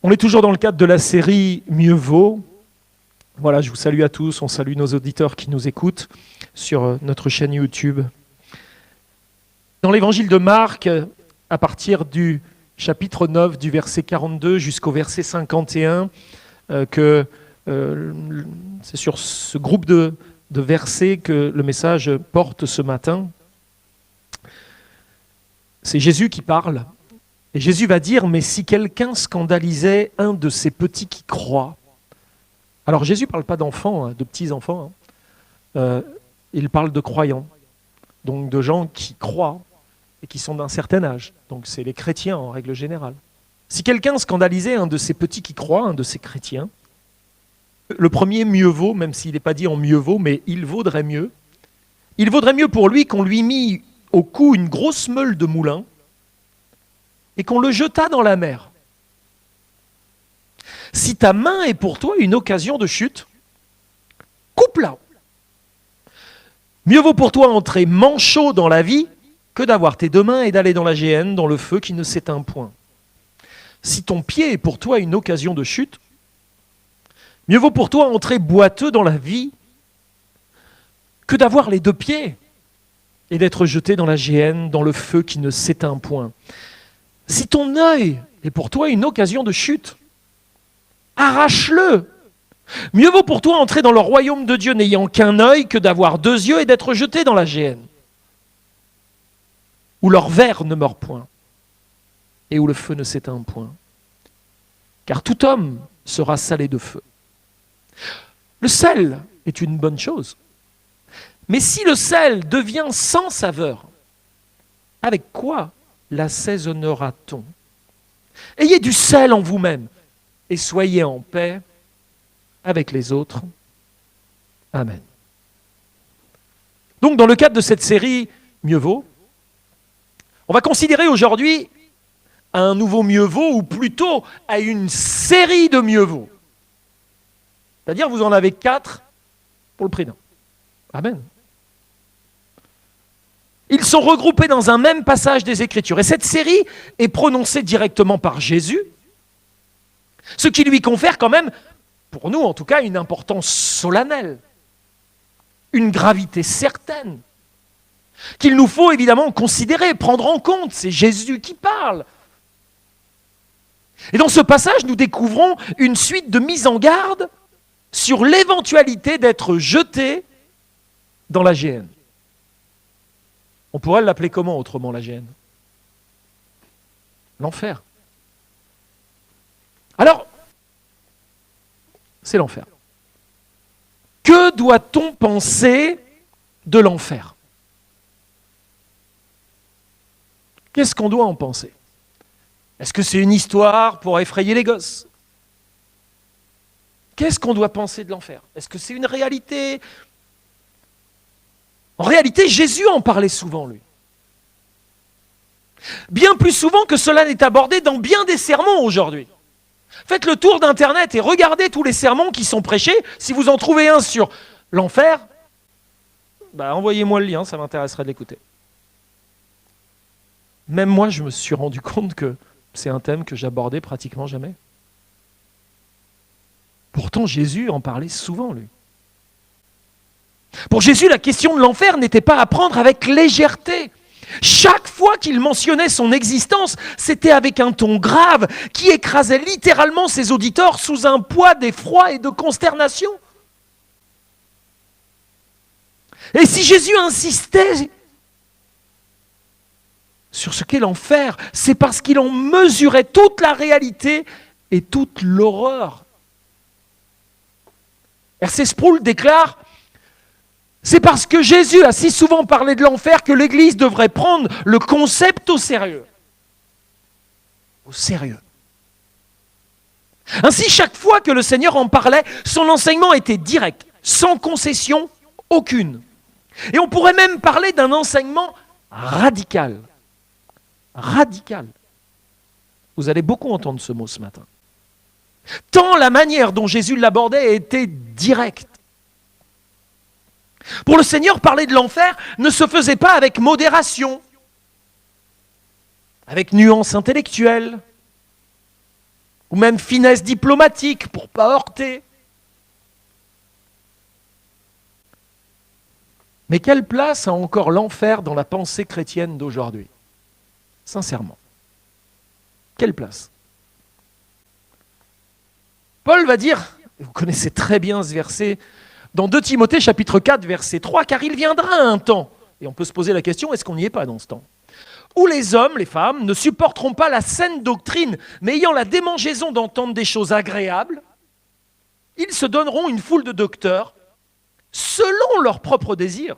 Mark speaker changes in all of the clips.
Speaker 1: On est toujours dans le cadre de la série Mieux vaut. Voilà, je vous salue à tous, on salue nos auditeurs qui nous écoutent sur notre chaîne YouTube. Dans l'évangile de Marc, à partir du chapitre 9, du verset 42 jusqu'au verset 51, c'est sur ce groupe de versets que le message porte ce matin. C'est Jésus qui parle. Et Jésus va dire, mais si quelqu'un scandalisait un de ces petits qui croient, alors Jésus ne parle pas d'enfants, de petits-enfants, il parle de croyants, donc de gens qui croient et qui sont d'un certain âge, donc c'est les chrétiens en règle générale. Si quelqu'un scandalisait un de ces petits qui croient, un de ces chrétiens, le premier mieux vaut, même s'il n'est pas dit en mieux vaut, mais il vaudrait mieux pour lui qu'on lui mit au cou une grosse meule de moulin, et qu'on le jetât dans la mer. Si ta main est pour toi une occasion de chute, coupe-la. Mieux vaut pour toi entrer manchot dans la vie que d'avoir tes deux mains et d'aller dans la géhenne, dans le feu qui ne s'éteint point. Si ton pied est pour toi une occasion de chute, mieux vaut pour toi entrer boiteux dans la vie que d'avoir les deux pieds et d'être jeté dans la géhenne, dans le feu qui ne s'éteint point. Si ton œil est pour toi une occasion de chute, arrache-le. Mieux vaut pour toi entrer dans le royaume de Dieu n'ayant qu'un œil que d'avoir deux yeux et d'être jeté dans la géhenne, où leur ver ne meurt point et où le feu ne s'éteint point. Car tout homme sera salé de feu. Le sel est une bonne chose. Mais si le sel devient sans saveur, avec quoi l'assaisonnera-t-on? Ayez du sel en vous-même et soyez en paix avec les autres. Amen. Donc, dans le cadre de cette série Mieux vaut, on va considérer aujourd'hui un nouveau mieux vaut, ou plutôt à une série de mieux vaut. C'est-à-dire, vous en avez 4 pour le prix d'un. Amen. Ils sont regroupés dans un même passage des Écritures. Et cette série est prononcée directement par Jésus, ce qui lui confère quand même, pour nous en tout cas, une importance solennelle, une gravité certaine, qu'il nous faut évidemment considérer, prendre en compte. C'est Jésus qui parle. Et dans ce passage, nous découvrons une suite de mises en garde sur l'éventualité d'être jeté dans la géhenne. On pourrait l'appeler comment autrement, la géhenne? L'enfer. Alors, c'est l'enfer. Que doit-on penser de l'enfer? Qu'est-ce qu'on doit en penser? Est-ce que c'est une histoire pour effrayer les gosses? Qu'est-ce qu'on doit penser de l'enfer? Est-ce que c'est une réalité? En réalité, Jésus en parlait souvent, lui. Bien plus souvent que cela n'est abordé dans bien des sermons aujourd'hui. Faites le tour d'Internet et regardez tous les sermons qui sont prêchés. Si vous en trouvez un sur l'enfer, envoyez-moi le lien, ça m'intéresserait de l'écouter. Même moi, je me suis rendu compte que c'est un thème que j'abordais pratiquement jamais. Pourtant, Jésus en parlait souvent, lui. Pour Jésus, la question de l'enfer n'était pas à prendre avec légèreté. Chaque fois qu'il mentionnait son existence, c'était avec un ton grave qui écrasait littéralement ses auditeurs sous un poids d'effroi et de consternation. Et si Jésus insistait sur ce qu'est l'enfer, c'est parce qu'il en mesurait toute la réalité et toute l'horreur. R.C. Sproul déclare: c'est parce que Jésus a si souvent parlé de l'enfer que l'Église devrait prendre le concept au sérieux. Au sérieux. Ainsi, chaque fois que le Seigneur en parlait, son enseignement était direct, sans concession aucune. Et on pourrait même parler d'un enseignement radical. Radical. Vous allez beaucoup entendre ce mot ce matin. Tant la manière dont Jésus l'abordait était directe. Pour le Seigneur, parler de l'enfer ne se faisait pas avec modération, avec nuance intellectuelle, ou même finesse diplomatique pour ne pas heurter. Mais quelle place a encore l'enfer dans la pensée chrétienne d'aujourd'hui? Sincèrement. Quelle place? Paul va dire, vous connaissez très bien ce verset, dans 2 Timothée chapitre 4, verset 3, car il viendra un temps, et on peut se poser la question, est-ce qu'on n'y est pas dans ce temps, où les hommes, les femmes, ne supporteront pas la saine doctrine, mais ayant la démangeaison d'entendre des choses agréables, ils se donneront une foule de docteurs, selon leurs propres désirs,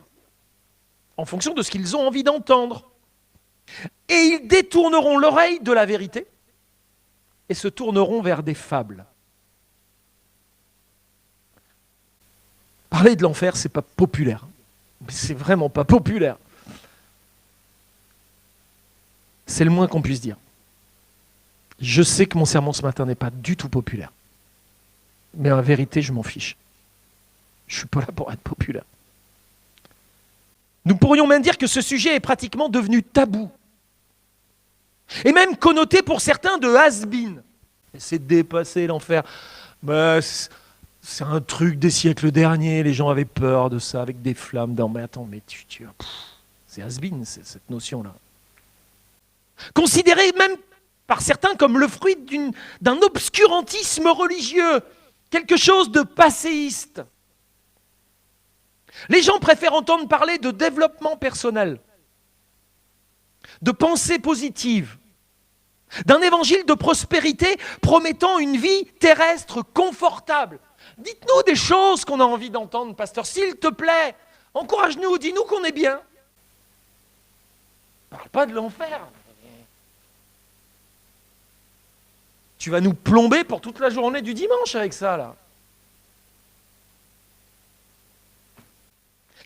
Speaker 1: en fonction de ce qu'ils ont envie d'entendre. Et ils détourneront l'oreille de la vérité et se tourneront vers des fables. Parler de l'enfer, c'est pas populaire. C'est vraiment pas populaire. C'est le moins qu'on puisse dire. Je sais que mon sermon ce matin n'est pas du tout populaire. Mais en vérité, je m'en fiche. Je ne suis pas là pour être populaire. Nous pourrions même dire que ce sujet est pratiquement devenu tabou. Et même connoté pour certains de has-been. C'est dépasser l'enfer. Bah, c'est un truc des siècles derniers, les gens avaient peur de ça, avec des flammes. Non mais attends, mais c'est has-been, cette notion-là. Considéré même par certains comme le fruit d'un obscurantisme religieux, quelque chose de passéiste. Les gens préfèrent entendre parler de développement personnel, de pensée positive, d'un évangile de prospérité promettant une vie terrestre confortable. Dites-nous des choses qu'on a envie d'entendre, pasteur, s'il te plaît. Encourage-nous, dis-nous qu'on est bien. Parle pas de l'enfer. Tu vas nous plomber pour toute la journée du dimanche avec ça, là.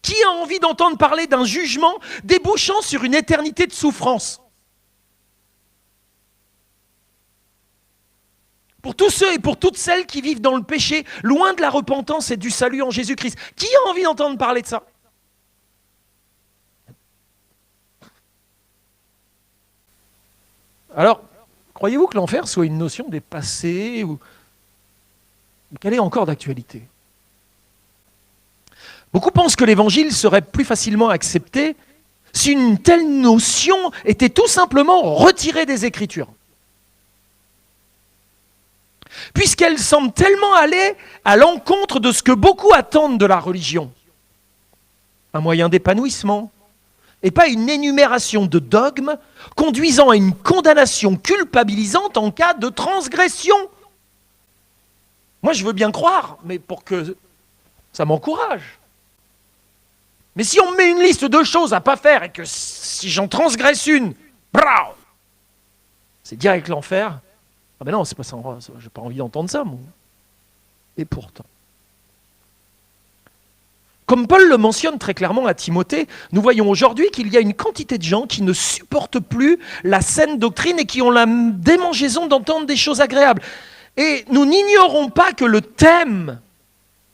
Speaker 1: Qui a envie d'entendre parler d'un jugement débouchant sur une éternité de souffrance? Pour tous ceux et pour toutes celles qui vivent dans le péché, loin de la repentance et du salut en Jésus-Christ. Qui a envie d'entendre parler de ça? Alors, croyez-vous que l'enfer soit une notion dépassée ou qu'elle est encore d'actualité? Beaucoup pensent que l'évangile serait plus facilement accepté si une telle notion était tout simplement retirée des Écritures. Puisqu'elle semble tellement aller à l'encontre de ce que beaucoup attendent de la religion. Un moyen d'épanouissement, et pas une énumération de dogmes conduisant à une condamnation culpabilisante en cas de transgression. Moi, je veux bien croire, mais pour que ça m'encourage. Mais si on me met une liste de choses à ne pas faire et que si j'en transgresse une, c'est direct l'enfer. Ah ben non, c'est pas ça, j'ai pas envie d'entendre ça, moi. Et pourtant. Comme Paul le mentionne très clairement à Timothée, nous voyons aujourd'hui qu'il y a une quantité de gens qui ne supportent plus la saine doctrine et qui ont la démangeaison d'entendre des choses agréables. Et nous n'ignorons pas que le thème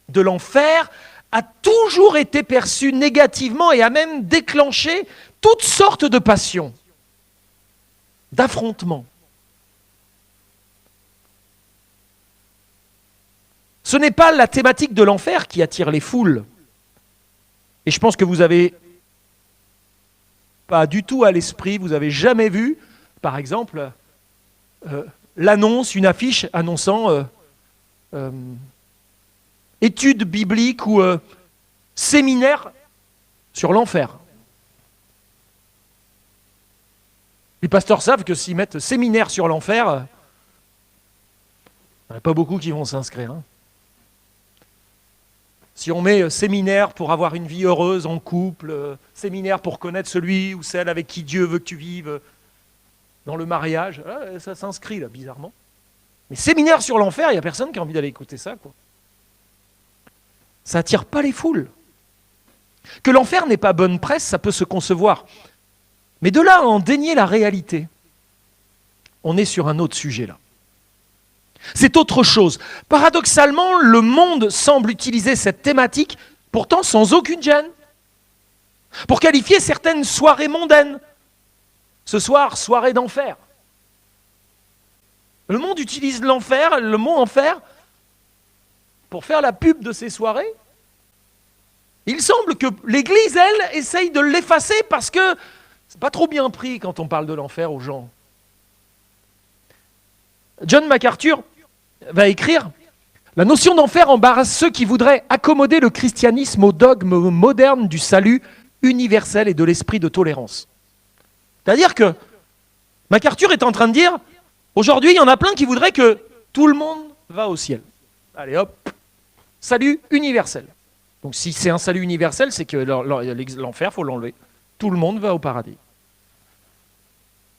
Speaker 1: de l'enfer a toujours été perçu négativement et a même déclenché toutes sortes de passions, d'affrontements. Ce n'est pas la thématique de l'enfer qui attire les foules. Et je pense que vous n'avez pas du tout à l'esprit, vous n'avez jamais vu, par exemple, l'annonce, une affiche annonçant études bibliques ou séminaire sur l'enfer. Les pasteurs savent que s'ils mettent séminaire sur l'enfer, il n'y en a pas beaucoup qui vont s'inscrire. Hein. Si on met séminaire pour avoir une vie heureuse en couple, séminaire pour connaître celui ou celle avec qui Dieu veut que tu vives dans le mariage, ça s'inscrit là, bizarrement. Mais séminaire sur l'enfer, il n'y a personne qui a envie d'aller écouter ça, quoi. Ça attire pas les foules. Que l'enfer n'ait pas bonne presse, ça peut se concevoir. Mais de là à en dénier la réalité, on est sur un autre sujet là. C'est autre chose. Paradoxalement, le monde semble utiliser cette thématique, pourtant sans aucune gêne, pour qualifier certaines soirées mondaines. Ce soir, soirée d'enfer. Le monde utilise l'enfer, le mot enfer, pour faire la pub de ces soirées. Il semble que l'Église, elle, essaye de l'effacer parce que c'est pas trop bien pris quand on parle de l'enfer aux gens. John MacArthur va écrire « La notion d'enfer embarrasse ceux qui voudraient accommoder le christianisme au dogme moderne du salut universel et de l'esprit de tolérance. » C'est-à-dire que MacArthur est en train de dire « Aujourd'hui, il y en a plein qui voudraient que tout le monde va au ciel. Allez hop, salut universel. » Donc si c'est un salut universel, c'est que l'enfer, il faut l'enlever. Tout le monde va au paradis.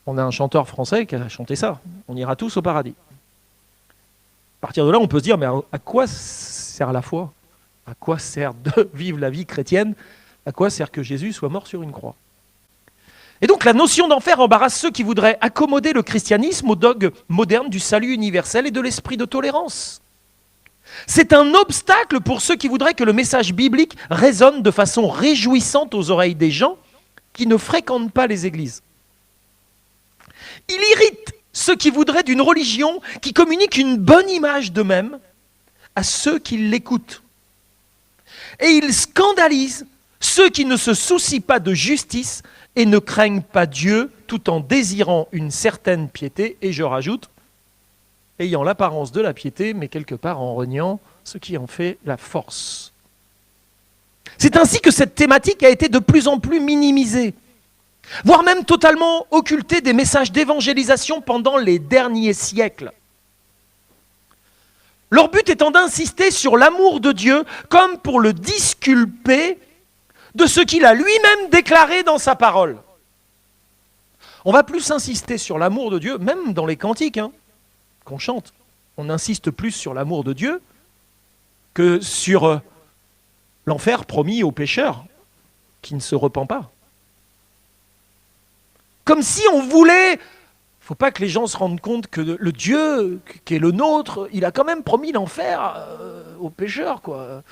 Speaker 1: On a un chanteur français qui a chanté ça. On ira tous au paradis. À partir de là, on peut se dire, mais à quoi sert la foi? À quoi sert de vivre la vie chrétienne? À quoi sert que Jésus soit mort sur une croix? Et donc la notion d'enfer embarrasse ceux qui voudraient accommoder le christianisme au dogme moderne du salut universel et de l'esprit de tolérance. C'est un obstacle pour ceux qui voudraient que le message biblique résonne de façon réjouissante aux oreilles des gens qui ne fréquentent pas les églises. Il irrite ceux qui voudraient d'une religion qui communique une bonne image d'eux-mêmes à ceux qui l'écoutent. Et il scandalise ceux qui ne se soucient pas de justice et ne craignent pas Dieu tout en désirant une certaine piété, et je rajoute, ayant l'apparence de la piété, mais quelque part en reniant ce qui en fait la force. C'est ainsi que cette thématique a été de plus en plus minimisée, voire même totalement occultée des messages d'évangélisation pendant les derniers siècles. Leur but étant d'insister sur l'amour de Dieu comme pour le disculper de ce qu'il a lui-même déclaré dans sa parole. On va plus insister sur l'amour de Dieu, même dans les cantiques qu'on chante. On insiste plus sur l'amour de Dieu que sur l'enfer promis aux pécheurs qui ne se repent pas. Comme si on voulait... Il ne faut pas que les gens se rendent compte que le Dieu qui est le nôtre, il a quand même promis l'enfer aux pécheurs, quoi.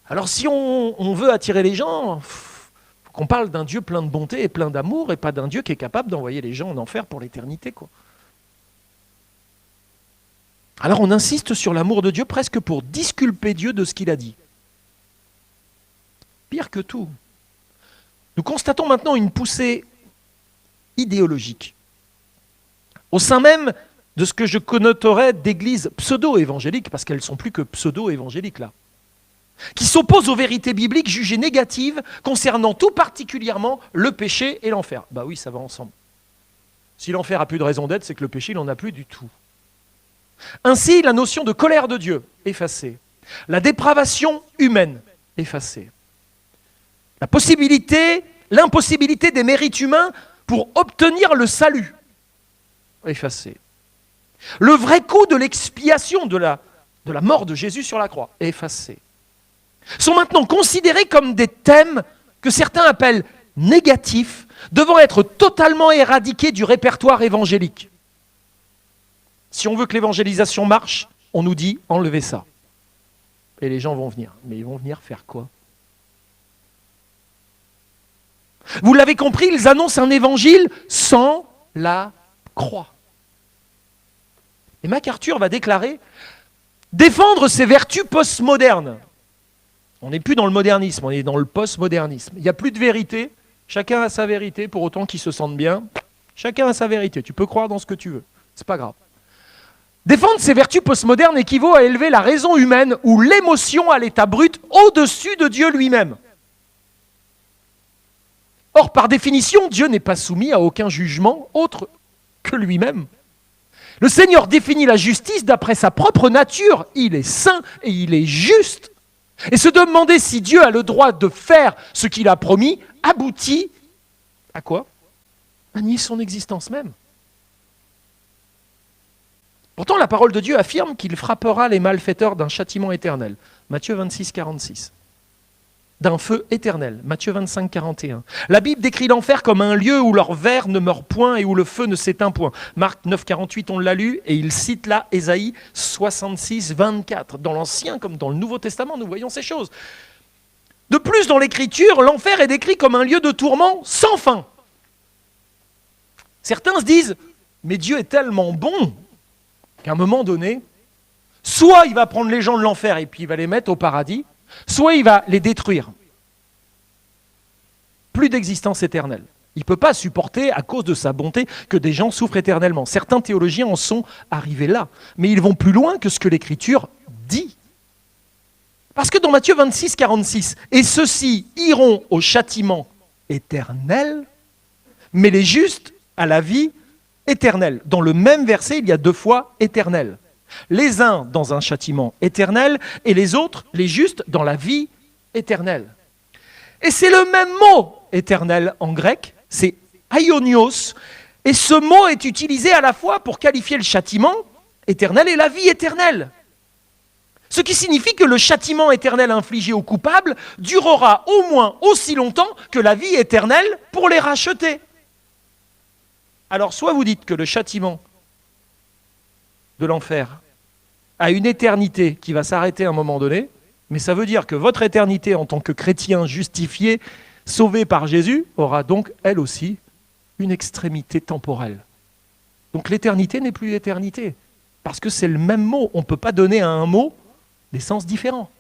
Speaker 1: Alors si on veut attirer les gens, il faut qu'on parle d'un Dieu plein de bonté et plein d'amour et pas d'un Dieu qui est capable d'envoyer les gens en enfer pour l'éternité, quoi. Alors on insiste sur l'amour de Dieu presque pour disculper Dieu de ce qu'il a dit. Pire que tout, nous constatons maintenant une poussée idéologique au sein même de ce que je connoterais d'églises pseudo-évangéliques, parce qu'elles ne sont plus que pseudo-évangéliques là, qui s'opposent aux vérités bibliques jugées négatives concernant tout particulièrement le péché et l'enfer. Bah oui, ça va ensemble. Si l'enfer a plus de raison d'être, c'est que le péché, il n'en a plus du tout. Ainsi, la notion de colère de Dieu, effacée. La dépravation humaine, effacée. L'impossibilité des mérites humains pour obtenir le salut, effacée. Le vrai coût de l'expiation de la mort de Jésus sur la croix, effacé. Sont maintenant considérés comme des thèmes que certains appellent négatifs, devant être totalement éradiqués du répertoire évangélique. Si on veut que l'évangélisation marche, on nous dit enlevez ça. Et les gens vont venir. Mais ils vont venir faire quoi? Vous l'avez compris, ils annoncent un évangile sans la croix. Et MacArthur va déclarer défendre ces vertus postmodernes. On n'est plus dans le modernisme, on est dans le postmodernisme. Il n'y a plus de vérité, chacun a sa vérité, pour autant qu'ils se sentent bien. Chacun a sa vérité, tu peux croire dans ce que tu veux, c'est pas grave. Défendre ces vertus postmodernes équivaut à élever la raison humaine ou l'émotion à l'état brut au-dessus de Dieu lui-même. Or, par définition, Dieu n'est pas soumis à aucun jugement autre que lui-même. Le Seigneur définit la justice d'après sa propre nature. Il est saint et il est juste. Et se demander si Dieu a le droit de faire ce qu'il a promis aboutit à quoi? À nier son existence même. Pourtant, la parole de Dieu affirme qu'il frappera les malfaiteurs d'un châtiment éternel. Matthieu 26, 46. d'un feu éternel. Matthieu 25, 41. La Bible décrit l'enfer comme un lieu où leur ver ne meurt point et où le feu ne s'éteint point. Marc 9, 48, on l'a lu, et il cite là Ésaïe 66, 24. Dans l'Ancien comme dans le Nouveau Testament, nous voyons ces choses. De plus, dans l'Écriture, l'enfer est décrit comme un lieu de tourment sans fin. Certains se disent, mais Dieu est tellement bon qu'à un moment donné, soit il va prendre les gens de l'enfer et puis il va les mettre au paradis, soit il va les détruire. Plus d'existence éternelle. Il ne peut pas supporter, à cause de sa bonté, que des gens souffrent éternellement. Certains théologiens en sont arrivés là, mais ils vont plus loin que ce que l'Écriture dit. Parce que dans Matthieu 26, 46, « Et ceux-ci iront au châtiment éternel, mais les justes à la vie éternelle. » Dans le même verset, il y a 2 fois « éternel ». Les uns dans un châtiment éternel et les autres, les justes, dans la vie éternelle. Et c'est le même mot éternel en grec, c'est aionios, et ce mot est utilisé à la fois pour qualifier le châtiment éternel et la vie éternelle. Ce qui signifie que le châtiment éternel infligé aux coupables durera au moins aussi longtemps que la vie éternelle pour les racheter. Alors soit vous dites que le châtiment de l'enfer a une éternité qui va s'arrêter à un moment donné, mais ça veut dire que votre éternité en tant que chrétien justifié, sauvé par Jésus, aura donc elle aussi une extrémité temporelle. Donc l'éternité n'est plus l'éternité, parce que c'est le même mot. On ne peut pas donner à un mot des sens différents.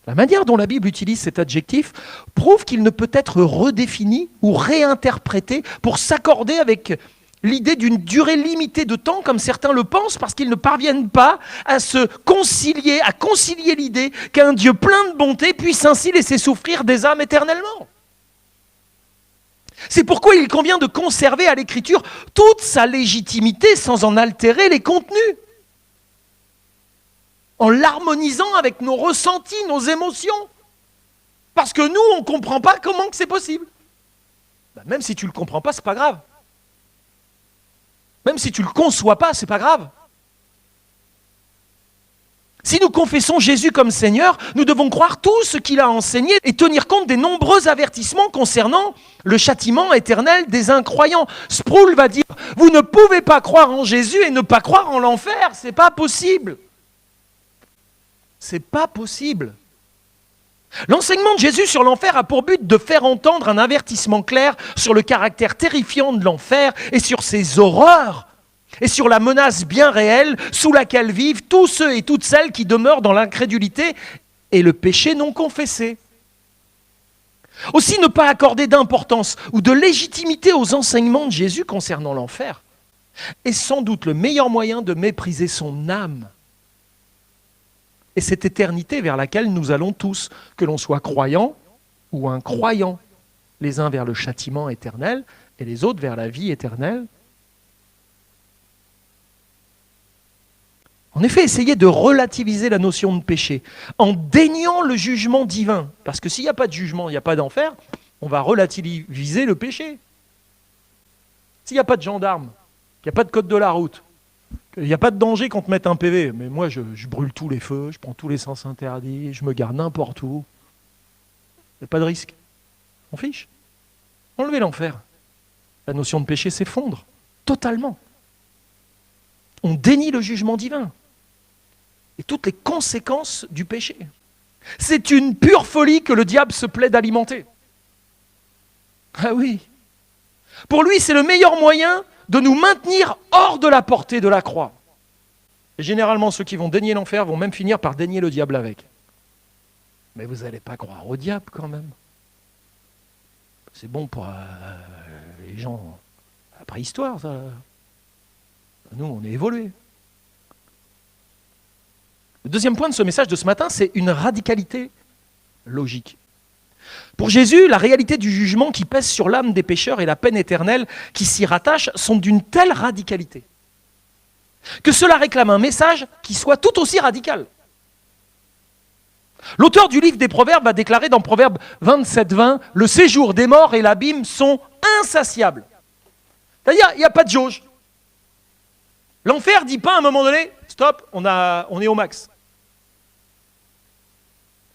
Speaker 1: La manière dont la Bible utilise cet adjectif prouve qu'il ne peut être redéfini ou réinterprété pour s'accorder avec l'idée d'une durée limitée de temps, comme certains le pensent, parce qu'ils ne parviennent pas à concilier l'idée qu'un Dieu plein de bonté puisse ainsi laisser souffrir des âmes éternellement. C'est pourquoi il convient de conserver à l'Écriture toute sa légitimité sans en altérer les contenus, en l'harmonisant avec nos ressentis, nos émotions. Parce que nous, on ne comprend pas comment que c'est possible. Même si tu ne le comprends pas, ce n'est pas grave. Même si tu ne le conçois pas, ce n'est pas grave. Si nous confessons Jésus comme Seigneur, nous devons croire tout ce qu'il a enseigné et tenir compte des nombreux avertissements concernant le châtiment éternel des incroyants. Sproul va dire, vous ne pouvez pas croire en Jésus et ne pas croire en l'enfer, c'est pas possible. C'est pas possible. L'enseignement de Jésus sur l'enfer a pour but de faire entendre un avertissement clair sur le caractère terrifiant de l'enfer et sur ses horreurs et sur la menace bien réelle sous laquelle vivent tous ceux et toutes celles qui demeurent dans l'incrédulité et le péché non confessé. Aussi, ne pas accorder d'importance ou de légitimité aux enseignements de Jésus concernant l'enfer est sans doute le meilleur moyen de mépriser son âme et cette éternité vers laquelle nous allons tous, que l'on soit croyant ou incroyant, les uns vers le châtiment éternel et les autres vers la vie éternelle. En effet, essayez de relativiser la notion de péché en déniant le jugement divin. Parce que s'il n'y a pas de jugement, il n'y a pas d'enfer, on va relativiser le péché. S'il n'y a pas de gendarme, qu'il n'y a pas de code de la route, il n'y a pas de danger qu'on te mette un PV, mais moi je brûle tous les feux, je prends tous les sens interdits, je me gare n'importe où. Il n'y a pas de risque. On fiche. Enlevez l'enfer. La notion de péché s'effondre totalement. On dénie le jugement divin et toutes les conséquences du péché. C'est une pure folie que le diable se plaît d'alimenter. Ah oui. Pour lui, c'est le meilleur moyen de nous maintenir hors de la portée de la croix. Et généralement, ceux qui vont dénier l'enfer vont même finir par dénier le diable avec. Mais vous n'allez pas croire au diable quand même. C'est bon pour les gens à la préhistoire, ça. Nous, on est évolués. Le deuxième point de ce message de ce matin, c'est une radicalité logique. Pour Jésus, la réalité du jugement qui pèse sur l'âme des pécheurs et la peine éternelle qui s'y rattache sont d'une telle radicalité que cela réclame un message qui soit tout aussi radical. L'auteur du livre des Proverbes a déclaré dans Proverbe 27-20 « Le séjour des morts et l'abîme sont insatiables ». C'est-à-dire, il n'y a pas de jauge. L'enfer ne dit pas à un moment donné « Stop, on est au max ».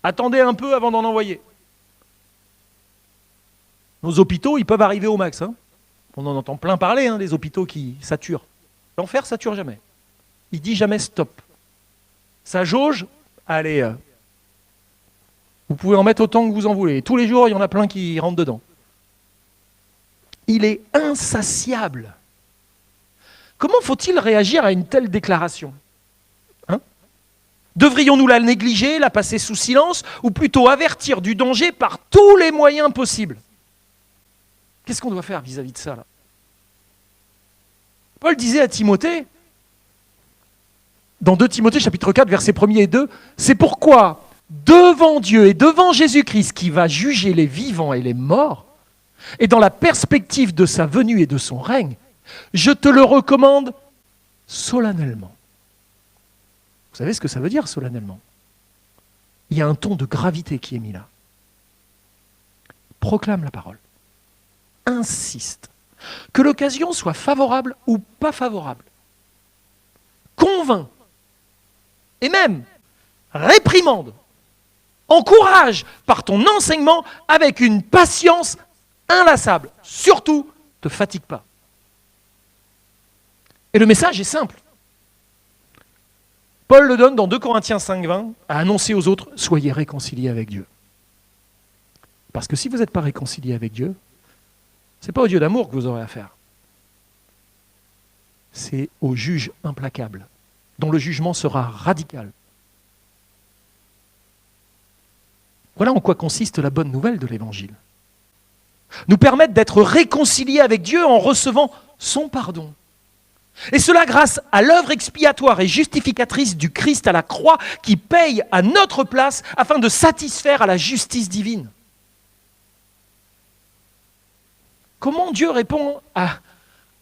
Speaker 1: Attendez un peu avant d'en envoyer. Nos hôpitaux, ils peuvent arriver au max. Hein. On en entend plein parler, hein, des hôpitaux qui saturent. L'enfer sature jamais. Il dit jamais stop. Ça jauge, allez, vous pouvez en mettre autant que vous en voulez. Tous les jours, il y en a plein qui rentrent dedans. Il est insatiable. Comment faut-il réagir à une telle déclaration ? Hein ? Devrions-nous la négliger, la passer sous silence, ou plutôt avertir du danger par tous les moyens possibles ? Qu'est-ce qu'on doit faire vis-à-vis de ça là ? Paul disait à Timothée, dans 2 Timothée chapitre 4, versets 1er et 2, « C'est pourquoi, devant Dieu et devant Jésus-Christ qui va juger les vivants et les morts, et dans la perspective de sa venue et de son règne, je te le recommande solennellement. » Vous savez ce que ça veut dire, solennellement ? Il y a un ton de gravité qui est mis là. Proclame la parole. Insiste. Que l'occasion soit favorable ou pas favorable. Convainc. Et même réprimande. Encourage par ton enseignement avec une patience inlassable. Surtout, ne te fatigue pas. Et le message est simple. Paul le donne dans 2 Corinthiens 5,20 à annoncer aux autres, soyez réconciliés avec Dieu. Parce que si vous n'êtes pas réconciliés avec Dieu, ce n'est pas au Dieu d'amour que vous aurez affaire. C'est au juge implacable, dont le jugement sera radical. Voilà en quoi consiste la bonne nouvelle de l'Évangile. Nous permettre d'être réconciliés avec Dieu en recevant son pardon. Et cela grâce à l'œuvre expiatoire et justificatrice du Christ à la croix qui paye à notre place afin de satisfaire à la justice divine. Comment Dieu répond à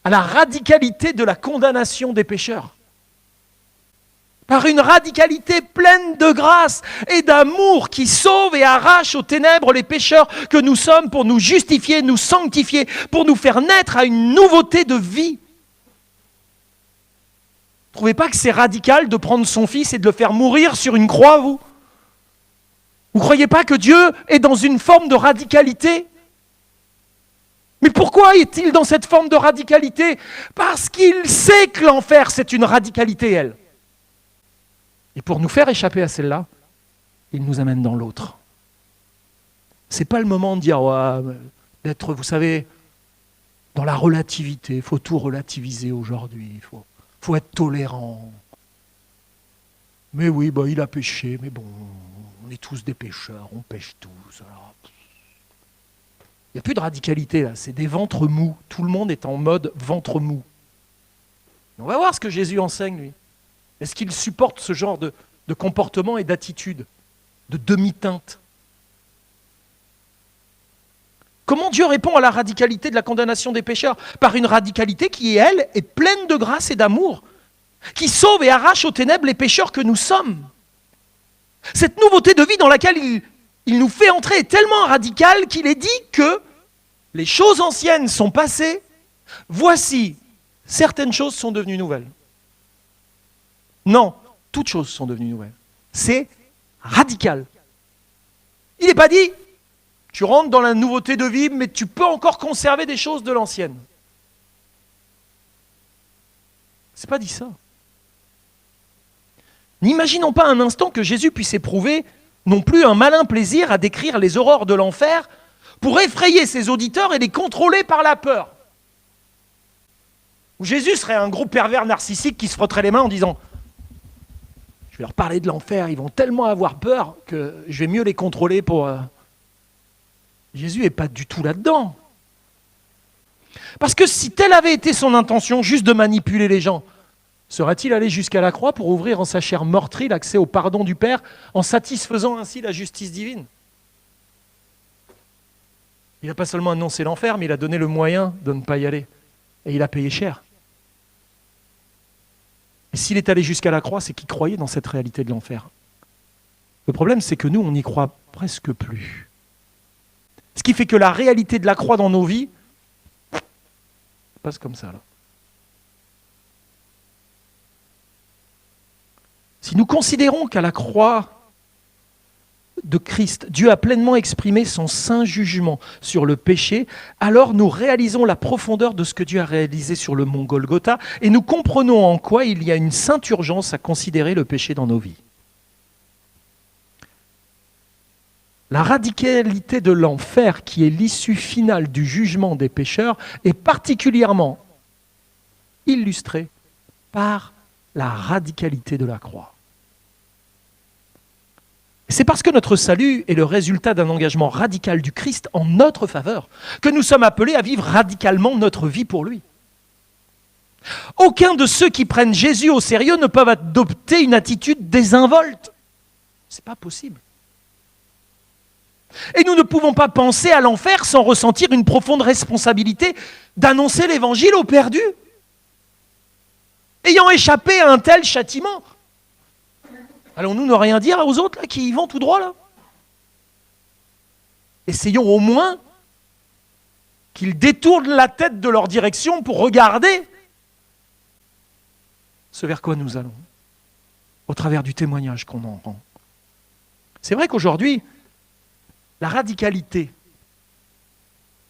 Speaker 1: la radicalité de la condamnation des pécheurs ? Par une radicalité pleine de grâce et d'amour qui sauve et arrache aux ténèbres les pécheurs que nous sommes pour nous justifier, nous sanctifier, pour nous faire naître à une nouveauté de vie. Vous ne trouvez pas que c'est radical de prendre son fils et de le faire mourir sur une croix, vous ? Vous ne croyez pas que Dieu est dans une forme de radicalité ? Mais pourquoi est-il dans cette forme de radicalité ? Parce qu'il sait que l'enfer, c'est une radicalité, elle. Et pour nous faire échapper à celle-là, il nous amène dans l'autre. Ce n'est pas le moment de dire, ouais, d'être, vous savez, dans la relativité. Il faut tout relativiser aujourd'hui. Il faut être tolérant. Mais oui, bah, il a péché, mais bon, on est tous des pécheurs, on pêche tous. Alors. Il n'y a plus de radicalité là, c'est des ventres mous. Tout le monde est en mode ventre mou. On va voir ce que Jésus enseigne, lui. Est-ce qu'il supporte ce genre de comportement et d'attitude, de demi-teinte ? Comment Dieu répond à la radicalité de la condamnation des pécheurs ? Par une radicalité qui, elle, est pleine de grâce et d'amour, qui sauve et arrache aux ténèbres les pécheurs que nous sommes. Cette nouveauté de vie dans laquelle il nous fait entrer est tellement radicale qu'il est dit que les choses anciennes sont passées, voici, certaines choses sont devenues nouvelles. Non, toutes choses sont devenues nouvelles. C'est radical. Il n'est pas dit, tu rentres dans la nouveauté de vie, mais tu peux encore conserver des choses de l'ancienne. C'est pas dit ça. N'imaginons pas un instant que Jésus puisse éprouver non plus un malin plaisir à décrire les horreurs de l'enfer pour effrayer ses auditeurs et les contrôler par la peur. Ou Jésus serait un gros pervers narcissique qui se frotterait les mains en disant « Je vais leur parler de l'enfer, ils vont tellement avoir peur que je vais mieux les contrôler pour... » Jésus n'est pas du tout là-dedans. Parce que si telle avait été son intention, juste de manipuler les gens, serait-il allé jusqu'à la croix pour ouvrir en sa chair meurtrie l'accès au pardon du Père en satisfaisant ainsi la justice divine ? Il n'a pas seulement annoncé l'enfer, mais il a donné le moyen de ne pas y aller. Et il a payé cher. Et s'il est allé jusqu'à la croix, c'est qu'il croyait dans cette réalité de l'enfer. Le problème, c'est que nous, on n'y croit presque plus. Ce qui fait que la réalité de la croix dans nos vies passe comme ça, là. Si nous considérons qu'à la croix, de Christ, Dieu a pleinement exprimé son saint jugement sur le péché, alors nous réalisons la profondeur de ce que Dieu a réalisé sur le mont Golgotha et nous comprenons en quoi il y a une sainte urgence à considérer le péché dans nos vies. La radicalité de l'enfer, qui est l'issue finale du jugement des pécheurs, est particulièrement illustrée par la radicalité de la croix. C'est parce que notre salut est le résultat d'un engagement radical du Christ en notre faveur que nous sommes appelés à vivre radicalement notre vie pour lui. Aucun de ceux qui prennent Jésus au sérieux ne peuvent adopter une attitude désinvolte. Ce n'est pas possible. Et nous ne pouvons pas penser à l'enfer sans ressentir une profonde responsabilité d'annoncer l'évangile aux perdus, ayant échappé à un tel châtiment. Allons-nous ne rien dire aux autres là, qui y vont tout droit là? Essayons au moins qu'ils détournent la tête de leur direction pour regarder ce vers quoi nous allons, au travers du témoignage qu'on en rend. C'est vrai qu'aujourd'hui, la radicalité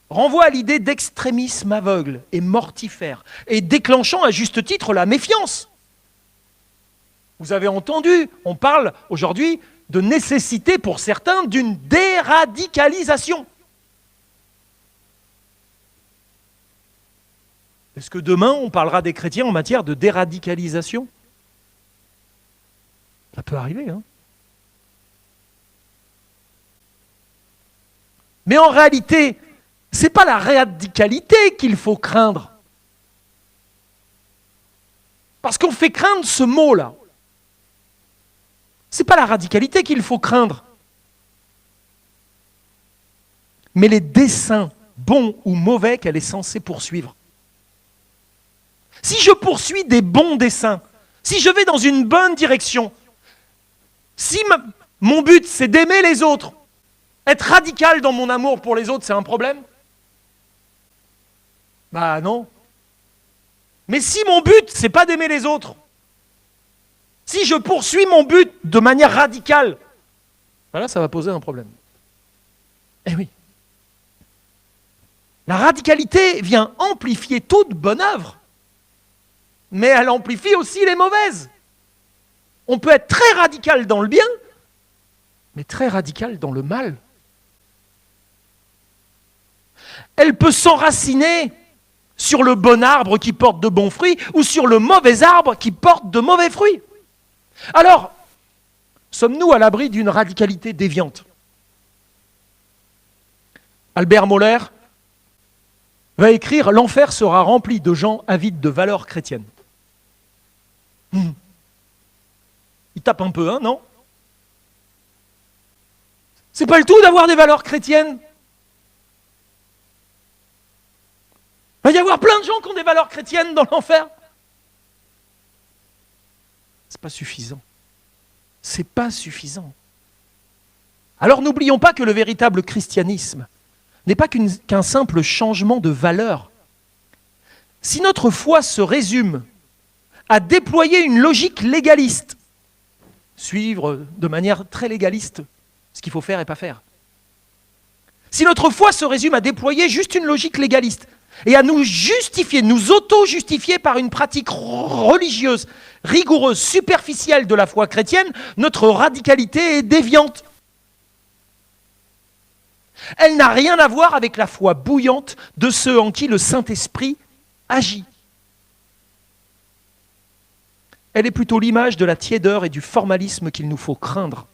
Speaker 1: renvoie à l'idée d'extrémisme aveugle et mortifère, et déclenchant à juste titre la méfiance. Vous avez entendu, on parle aujourd'hui de nécessité pour certains d'une déradicalisation. Est-ce que demain on parlera des chrétiens en matière de déradicalisation? Ça peut arriver, hein? Mais en réalité, ce n'est pas la radicalité qu'il faut craindre. Parce qu'on fait craindre ce mot-là. Ce n'est pas la radicalité qu'il faut craindre. Mais les desseins, bons ou mauvais, qu'elle est censée poursuivre. Si je poursuis des bons desseins, si je vais dans une bonne direction, si mon but c'est d'aimer les autres, être radical dans mon amour pour les autres, c'est un problème? Bah non. Mais si mon but, c'est pas d'aimer les autres, si je poursuis mon but de manière radicale, là, ça va poser un problème. Eh oui. La radicalité vient amplifier toute bonne œuvre, mais elle amplifie aussi les mauvaises. On peut être très radical dans le bien, mais très radical dans le mal. Elle peut s'enraciner sur le bon arbre qui porte de bons fruits ou sur le mauvais arbre qui porte de mauvais fruits. Alors, sommes-nous à l'abri d'une radicalité déviante? Albert Moller va écrire « L'enfer sera rempli de gens avides de valeurs chrétiennes ». Il tape un peu, hein, non? C'est pas le tout d'avoir des valeurs chrétiennes. Il va y avoir plein de gens qui ont des valeurs chrétiennes dans l'enfer. C'est pas suffisant. C'est pas suffisant. Alors n'oublions pas que le véritable christianisme n'est pas qu'un simple changement de valeur. Si notre foi se résume à déployer une logique légaliste, suivre de manière très légaliste ce qu'il faut faire et pas faire, si notre foi se résume à déployer juste une logique légaliste et à nous justifier, nous auto-justifier par une pratique religieuse, rigoureuse, superficielle de la foi chrétienne, notre radicalité est déviante. Elle n'a rien à voir avec la foi bouillante de ceux en qui le Saint-Esprit agit. Elle est plutôt l'image de la tiédeur et du formalisme qu'il nous faut craindre.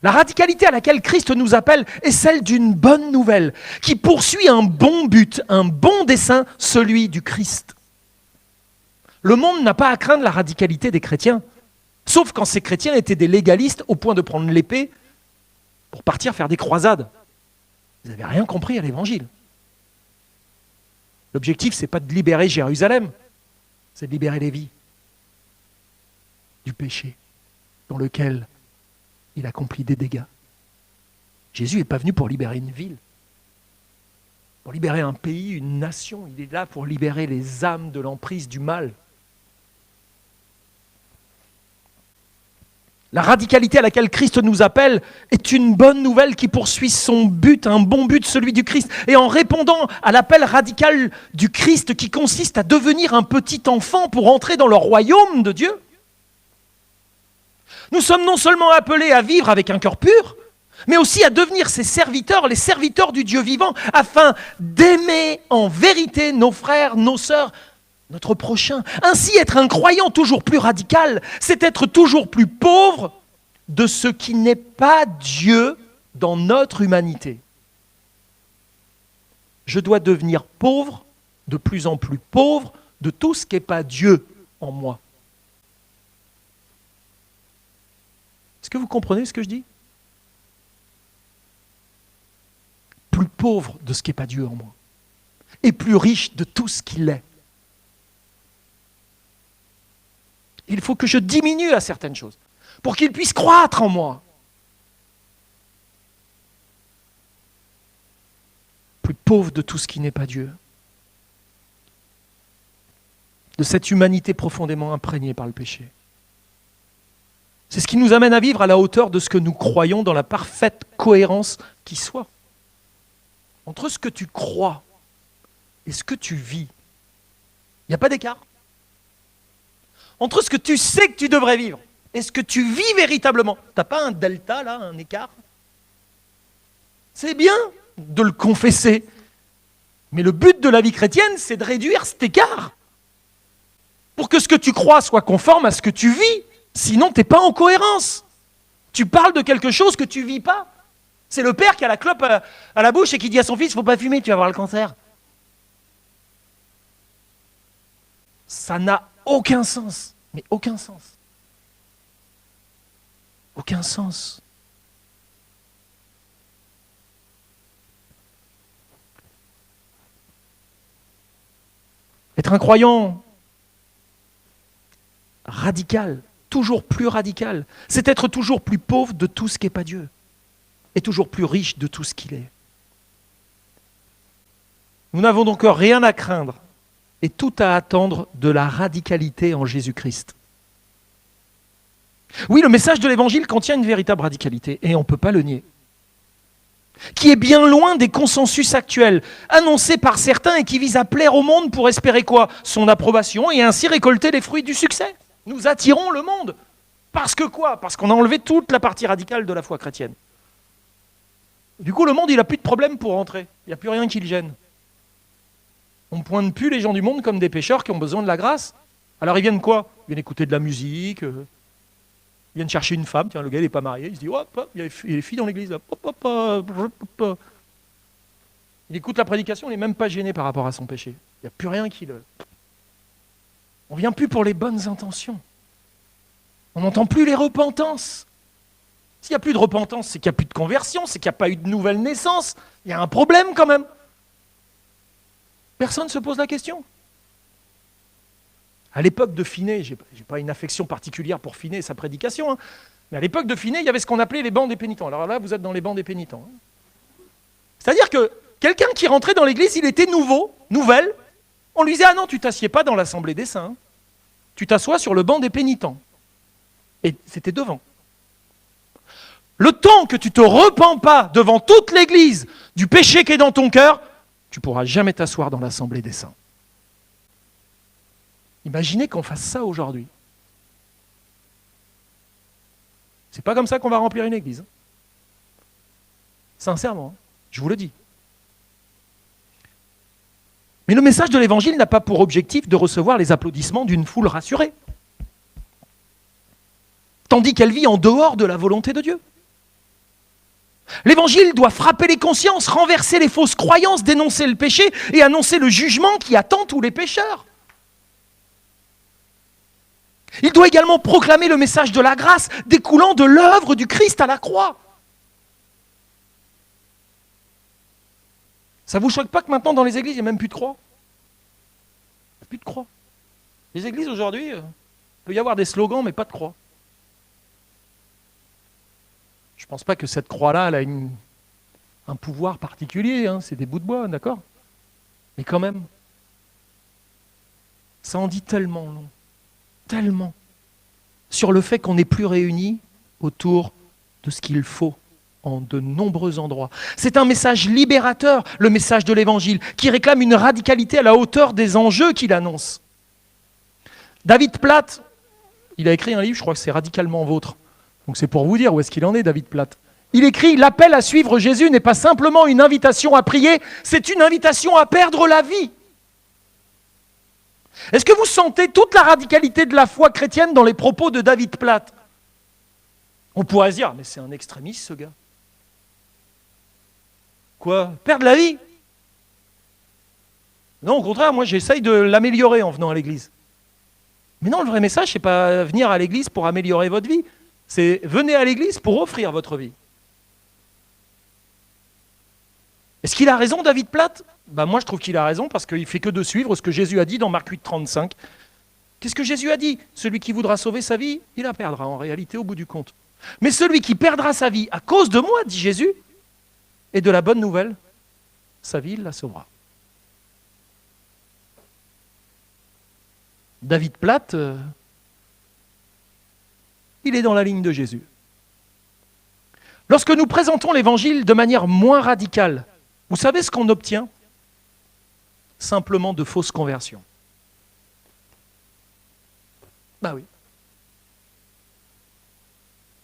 Speaker 1: La radicalité à laquelle Christ nous appelle est celle d'une bonne nouvelle, qui poursuit un bon but, un bon dessein, celui du Christ. Le monde n'a pas à craindre la radicalité des chrétiens, sauf quand ces chrétiens étaient des légalistes au point de prendre l'épée pour partir faire des croisades. Vous n'avez rien compris à l'évangile. L'objectif, ce n'est pas de libérer Jérusalem, c'est de libérer les vies du péché dans lequel il accomplit des dégâts. Jésus n'est pas venu pour libérer une ville, pour libérer un pays, une nation. Il est là pour libérer les âmes de l'emprise du mal. La radicalité à laquelle Christ nous appelle est une bonne nouvelle qui poursuit son but, un bon but, celui du Christ. Et en répondant à l'appel radical du Christ qui consiste à devenir un petit enfant pour entrer dans le royaume de Dieu, nous sommes non seulement appelés à vivre avec un cœur pur, mais aussi à devenir ses serviteurs, les serviteurs du Dieu vivant, afin d'aimer en vérité nos frères, nos sœurs, notre prochain. Ainsi, être un croyant toujours plus radical, c'est être toujours plus pauvre de ce qui n'est pas Dieu dans notre humanité. Je dois devenir pauvre, de plus en plus pauvre, de tout ce qui n'est pas Dieu en moi. Est-ce que vous comprenez ce que je dis ? Plus pauvre de ce qui n'est pas Dieu en moi, et plus riche de tout ce qu'il est. Il faut que je diminue à certaines choses pour qu'il puisse croître en moi. Plus pauvre de tout ce qui n'est pas Dieu. De cette humanité profondément imprégnée par le péché. C'est ce qui nous amène à vivre à la hauteur de ce que nous croyons dans la parfaite cohérence qui soit. Entre ce que tu crois et ce que tu vis, il n'y a pas d'écart. Entre ce que tu sais que tu devrais vivre et ce que tu vis véritablement. Tu n'as pas un delta là, un écart? C'est bien de le confesser. Mais le but de la vie chrétienne, c'est de réduire cet écart. Pour que ce que tu crois soit conforme à ce que tu vis. Sinon, tu n'es pas en cohérence. Tu parles de quelque chose que tu ne vis pas. C'est le père qui a la clope à la bouche et qui dit à son fils, il ne faut pas fumer, tu vas avoir le cancer. Ça n'a aucun sens. Mais aucun sens. Aucun sens. Être un croyant radical, toujours plus radical, c'est être toujours plus pauvre de tout ce qui n'est pas Dieu et toujours plus riche de tout ce qu'il est. Nous n'avons donc rien à craindre et tout à attendre de la radicalité en Jésus-Christ. Oui, le message de l'Évangile contient une véritable radicalité, et on ne peut pas le nier, qui est bien loin des consensus actuels, annoncés par certains et qui vise à plaire au monde pour espérer quoi ? Son approbation et ainsi récolter les fruits du succès. Nous attirons le monde. Parce que quoi ? Parce qu'on a enlevé toute la partie radicale de la foi chrétienne. Du coup, le monde, il n'a plus de problème pour rentrer. Il n'y a plus rien qui le gêne. On ne pointe plus les gens du monde comme des pécheurs qui ont besoin de la grâce. Alors ils viennent quoi ? Ils viennent écouter de la musique, ils viennent chercher une femme, tiens, le gars il n'est pas marié, il se dit, hop, hop, il y a les filles dans l'église, là. Hop, hop, hop, hop, hop. Il écoute la prédication, il n'est même pas gêné par rapport à son péché. Il n'y a plus rien qui le... On ne vient plus pour les bonnes intentions. On n'entend plus les repentances. S'il n'y a plus de repentance, c'est qu'il n'y a plus de conversion, c'est qu'il n'y a pas eu de nouvelle naissance. Il y a un problème quand même. Personne ne se pose la question. À l'époque de Finet, je n'ai pas une affection particulière pour Finet et sa prédication, hein, mais à l'époque de Finet, il y avait ce qu'on appelait les bancs des pénitents. Alors là, vous êtes dans les bancs des pénitents. Hein. C'est-à-dire que quelqu'un qui rentrait dans l'église, il était nouvelle, on lui disait « Ah non, tu ne t'assieds pas dans l'assemblée des saints, tu t'assois sur le banc des pénitents. » Et c'était devant. Le temps que tu ne te repens pas devant toute l'église du péché qui est dans ton cœur, tu ne pourras jamais t'asseoir dans l'assemblée des saints. Imaginez qu'on fasse ça aujourd'hui. C'est pas comme ça qu'on va remplir une église. Sincèrement, je vous le dis. Mais le message de l'Évangile n'a pas pour objectif de recevoir les applaudissements d'une foule rassurée, tandis qu'elle vit en dehors de la volonté de Dieu. L'Évangile doit frapper les consciences, renverser les fausses croyances, dénoncer le péché et annoncer le jugement qui attend tous les pécheurs. Il doit également proclamer le message de la grâce découlant de l'œuvre du Christ à la croix. Ça ne vous choque pas que maintenant dans les églises, il n'y a même plus de croix ? Il n'y a plus de croix. Les églises aujourd'hui, il peut y avoir des slogans, mais pas de croix. Je ne pense pas que cette croix-là, elle a un pouvoir particulier, hein, c'est des bouts de bois, d'accord ? Mais quand même, ça en dit tellement long, tellement, sur le fait qu'on n'est plus réunis autour de ce qu'il faut en de nombreux endroits. C'est un message libérateur, le message de l'Évangile, qui réclame une radicalité à la hauteur des enjeux qu'il annonce. David Platt, il a écrit un livre, je crois que c'est Radicalement Vôtre. Donc c'est pour vous dire où est-ce qu'il en est, David Platt. Il écrit « L'appel à suivre Jésus n'est pas simplement une invitation à prier, c'est une invitation à perdre la vie. » Est-ce que vous sentez toute la radicalité de la foi chrétienne dans les propos de David Platt? On pourrait se dire, mais c'est un extrémiste ce gars. Quoi? Perdre la vie? Non, au contraire, moi j'essaye de l'améliorer en venant à l'église. Mais non, le vrai message, c'est pas venir à l'église pour améliorer votre vie. C'est venez à l'église pour offrir votre vie. Est-ce qu'il a raison, David Platt? Moi, je trouve qu'il a raison parce qu'il ne fait que de suivre ce que Jésus a dit dans Marc 8, 35. Qu'est-ce que Jésus a dit? Celui qui voudra sauver sa vie, il la perdra en réalité au bout du compte. Mais celui qui perdra sa vie à cause de moi, dit Jésus, et de la bonne nouvelle, sa vie, il la sauvera. David Platt, il est dans la ligne de Jésus. Lorsque nous présentons l'Évangile de manière moins radicale, vous savez ce qu'on obtient? Simplement de fausses conversions. Oui.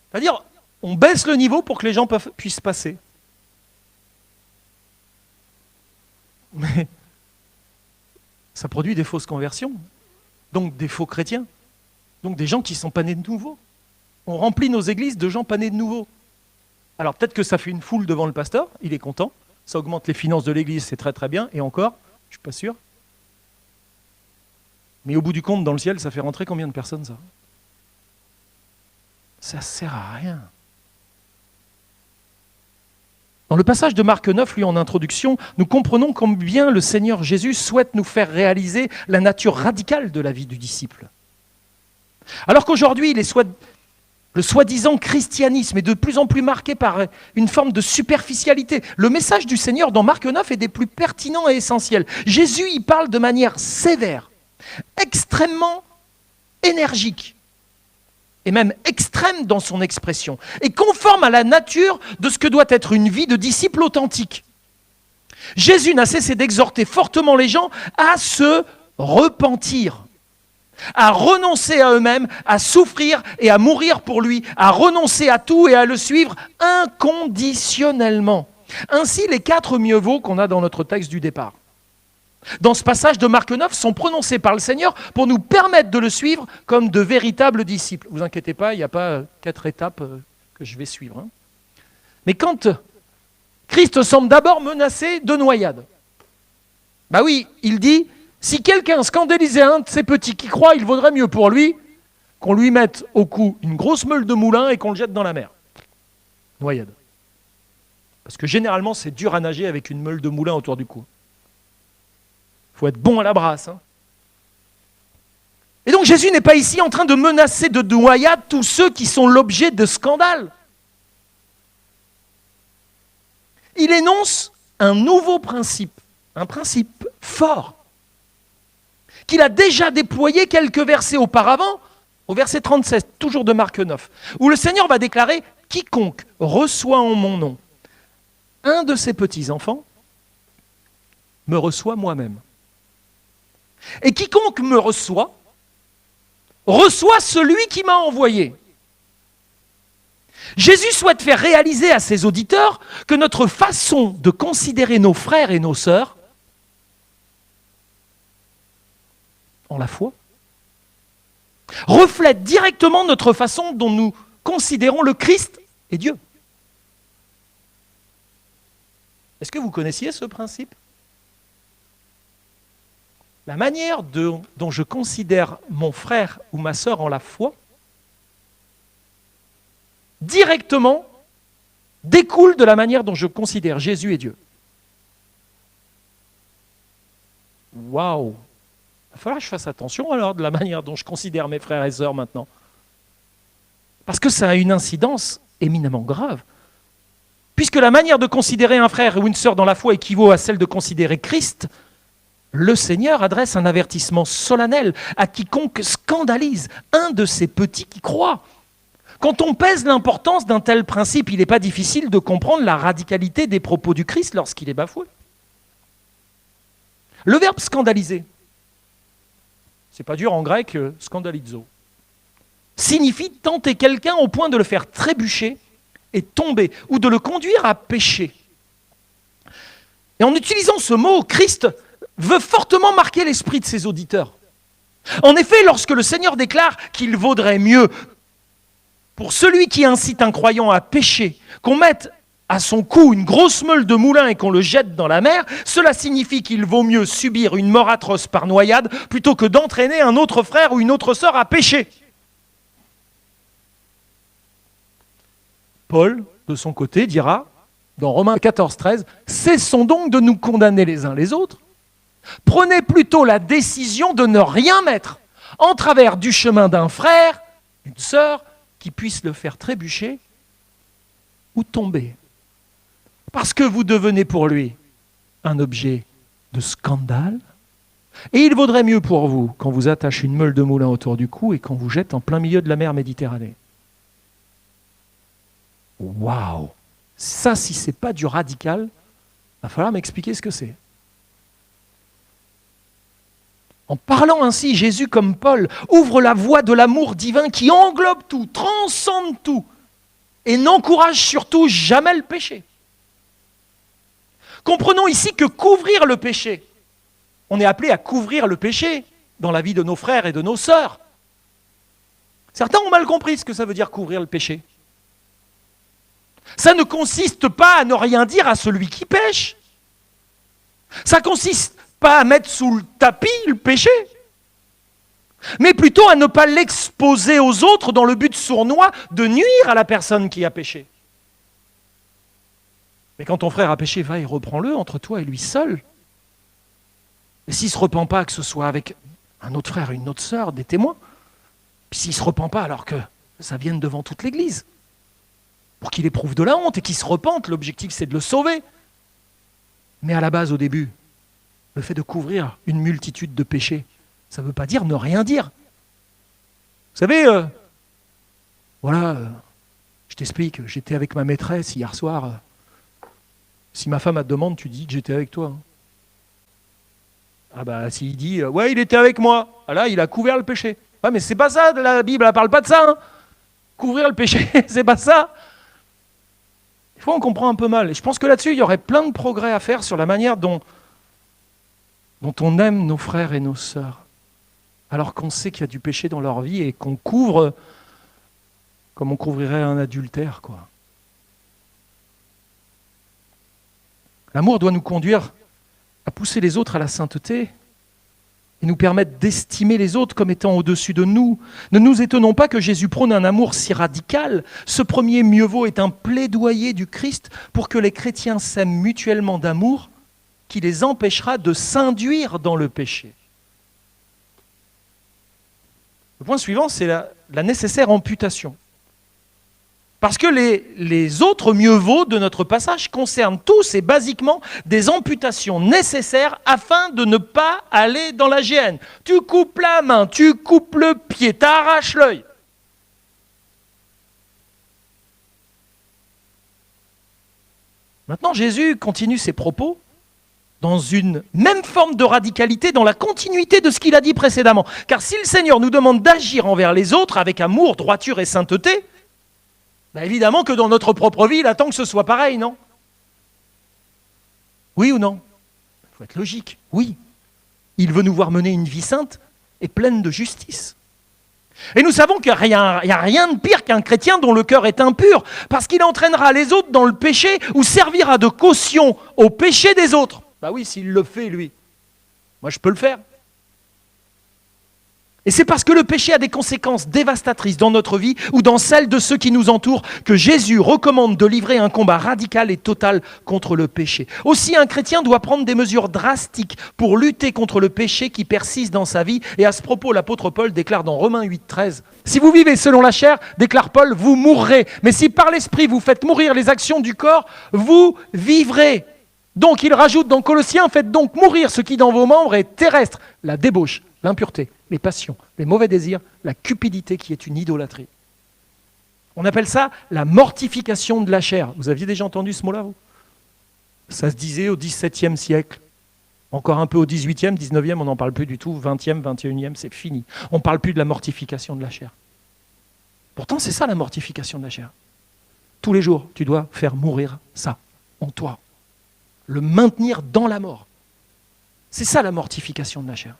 Speaker 1: C'est-à-dire, on baisse le niveau pour que les gens puissent passer. Mais ça produit des fausses conversions, donc des faux chrétiens, donc des gens qui ne sont pas nés de nouveau. On remplit nos églises de gens pas nés de nouveau. Alors peut-être que ça fait une foule devant le pasteur, il est content, ça augmente les finances de l'église, c'est très très bien, et encore, je ne suis pas sûr. Mais au bout du compte, dans le ciel, ça fait rentrer combien de personnes ça? Ça ne sert à rien. Dans le passage de Marc 9, lui en introduction, nous comprenons combien le Seigneur Jésus souhaite nous faire réaliser la nature radicale de la vie du disciple. Alors qu'aujourd'hui, le soi-disant christianisme est de plus en plus marqué par une forme de superficialité, le message du Seigneur dans Marc 9 est des plus pertinents et essentiels. Jésus y parle de manière sévère, extrêmement énergique, et même extrême dans son expression, et conforme à la nature de ce que doit être une vie de disciple authentique. Jésus n'a cessé d'exhorter fortement les gens à se repentir, à renoncer à eux-mêmes, à souffrir et à mourir pour lui, à renoncer à tout et à le suivre inconditionnellement. Ainsi, les 4 mieux vaut qu'on a dans notre texte du départ, dans ce passage de Marc 9, sont prononcés par le Seigneur pour nous permettre de le suivre comme de véritables disciples. Ne vous inquiétez pas, il n'y a pas 4 étapes que je vais suivre. Mais quand Christ semble d'abord menacé de noyade, oui, il dit, si quelqu'un scandalisait un de ces petits qui croient, il vaudrait mieux pour lui qu'on lui mette au cou une grosse meule de moulin et qu'on le jette dans la mer. Noyade. Parce que généralement, c'est dur à nager avec une meule de moulin autour du cou. Il faut être bon à la brasse. Et donc Jésus n'est pas ici en train de menacer de noyade tous ceux qui sont l'objet de scandales. Il énonce un nouveau principe, un principe fort, qu'il a déjà déployé quelques versets auparavant, au verset 37, toujours de Marc 9, où le Seigneur va déclarer « Quiconque reçoit en mon nom un de ses petits-enfants me reçoit moi-même. Et quiconque me reçoit, reçoit celui qui m'a envoyé. » Jésus souhaite faire réaliser à ses auditeurs que notre façon de considérer nos frères et nos sœurs, en la foi, reflète directement notre façon dont nous considérons le Christ et Dieu. Est-ce que vous connaissiez ce principe ? La manière dont je considère mon frère ou ma sœur en la foi, directement, découle de la manière dont je considère Jésus et Dieu. Waouh! Il va falloir que je fasse attention alors de la manière dont je considère mes frères et sœurs maintenant. Parce que ça a une incidence éminemment grave. Puisque la manière de considérer un frère ou une sœur dans la foi équivaut à celle de considérer Christ, le Seigneur adresse un avertissement solennel à quiconque scandalise un de ces petits qui croient. Quand on pèse l'importance d'un tel principe, il n'est pas difficile de comprendre la radicalité des propos du Christ lorsqu'il est bafoué. Le verbe scandaliser, c'est pas dur en grec, scandalizo, signifie tenter quelqu'un au point de le faire trébucher et tomber, ou de le conduire à pécher. Et en utilisant ce mot, Christ veut fortement marquer l'esprit de ses auditeurs. En effet, lorsque le Seigneur déclare qu'il vaudrait mieux pour celui qui incite un croyant à pécher, qu'on mette à son cou une grosse meule de moulin et qu'on le jette dans la mer, cela signifie qu'il vaut mieux subir une mort atroce par noyade plutôt que d'entraîner un autre frère ou une autre sœur à pécher. Paul, de son côté, dira, dans Romains 14, 13, « Cessons donc de nous condamner les uns les autres. Prenez plutôt la décision de ne rien mettre en travers du chemin d'un frère, d'une sœur, qui puisse le faire trébucher ou tomber. Parce que vous devenez pour lui un objet de scandale. Et il vaudrait mieux pour vous qu'on vous attache une meule de moulin autour du cou et qu'on vous jette en plein milieu de la mer Méditerranée. » Waouh! Ça, si ce n'est pas du radical, il va falloir m'expliquer ce que c'est. En parlant ainsi, Jésus, comme Paul, ouvre la voie de l'amour divin qui englobe tout, transcende tout, et n'encourage surtout jamais le péché. Comprenons ici que couvrir le péché, on est appelé à couvrir le péché dans la vie de nos frères et de nos sœurs. Certains ont mal compris ce que ça veut dire couvrir le péché. Ça ne consiste pas à ne rien dire à celui qui pêche. Ça consiste pas à mettre sous le tapis le péché, mais plutôt à ne pas l'exposer aux autres dans le but sournois de nuire à la personne qui a péché. Mais quand ton frère a péché, va et reprends-le entre toi et lui seul. Et s'il ne se repent pas, que ce soit avec un autre frère, une autre sœur, des témoins, puis s'il ne se repent pas alors que ça vienne devant toute l'Église, pour qu'il éprouve de la honte et qu'il se repente, l'objectif c'est de le sauver. Mais à la base, au début, le fait de couvrir une multitude de péchés, ça ne veut pas dire ne rien dire. Vous savez, je t'explique, j'étais avec ma maîtresse hier soir. Si ma femme te demande, tu dis que j'étais avec toi. Ah bah s'il dit, ouais, il était avec moi, ah là, il a couvert le péché. Ouais, mais c'est pas ça, la Bible, elle ne parle pas de ça. Hein. Couvrir le péché, c'est pas ça. Des fois, on comprend un peu mal. Et je pense que là-dessus, il y aurait plein de progrès à faire sur la manière dont on aime nos frères et nos sœurs, alors qu'on sait qu'il y a du péché dans leur vie et qu'on couvre comme on couvrirait un adultère, quoi. L'amour doit nous conduire à pousser les autres à la sainteté et nous permettre d'estimer les autres comme étant au-dessus de nous. Ne nous étonnons pas que Jésus prône un amour si radical. Ce premier mieux vaut est un plaidoyer du Christ pour que les chrétiens s'aiment mutuellement d'amour qui les empêchera de s'induire dans le péché. Le point suivant, c'est la nécessaire amputation. Parce que les autres mieux vaut de notre passage concernent tous et basiquement des amputations nécessaires afin de ne pas aller dans la géhenne. Tu coupes la main, tu coupes le pied, tu arraches l'œil. Maintenant, Jésus continue ses propos dans une même forme de radicalité, dans la continuité de ce qu'il a dit précédemment. Car si le Seigneur nous demande d'agir envers les autres avec amour, droiture et sainteté, évidemment que dans notre propre vie, il attend que ce soit pareil, non? Oui ou non? Il faut être logique, oui. Il veut nous voir mener une vie sainte et pleine de justice. Et nous savons qu'il n'y a rien de pire qu'un chrétien dont le cœur est impur, parce qu'il entraînera les autres dans le péché ou servira de caution au péché des autres. Bah oui, s'il le fait, lui. Moi, je peux le faire. Et c'est parce que le péché a des conséquences dévastatrices dans notre vie ou dans celle de ceux qui nous entourent que Jésus recommande de livrer un combat radical et total contre le péché. Aussi, un chrétien doit prendre des mesures drastiques pour lutter contre le péché qui persiste dans sa vie. Et à ce propos, l'apôtre Paul déclare dans Romains 8, 13, « Si vous vivez selon la chair, déclare Paul, vous mourrez. Mais si par l'esprit vous faites mourir les actions du corps, vous vivrez. » Donc il rajoute dans Colossiens, « Faites donc mourir ce qui dans vos membres est terrestre, la débauche, l'impureté, les passions, les mauvais désirs, la cupidité qui est une idolâtrie. » On appelle ça la mortification de la chair. Vous aviez déjà entendu ce mot-là, vous ? Ça se disait au XVIIe siècle. Encore un peu au XVIIIe, XIXe, on n'en parle plus du tout. XXe, XXIe, c'est fini. On ne parle plus de la mortification de la chair. Pourtant, c'est ça la mortification de la chair. Tous les jours, tu dois faire mourir ça en toi. Le maintenir dans la mort. C'est ça la mortification de la chair.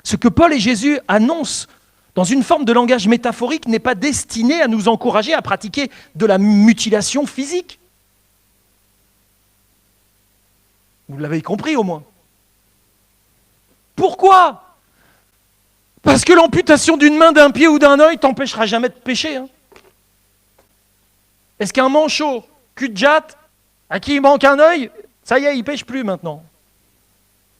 Speaker 1: Ce que Paul et Jésus annoncent dans une forme de langage métaphorique n'est pas destiné à nous encourager à pratiquer de la mutilation physique. Vous l'avez compris au moins. Pourquoi ? Parce que l'amputation d'une main, d'un pied ou d'un œil t'empêchera jamais de pécher. Hein. Est-ce qu'un manchot, cul-de-jatte, à qui il manque un œil, ça y est, il ne pêche plus maintenant.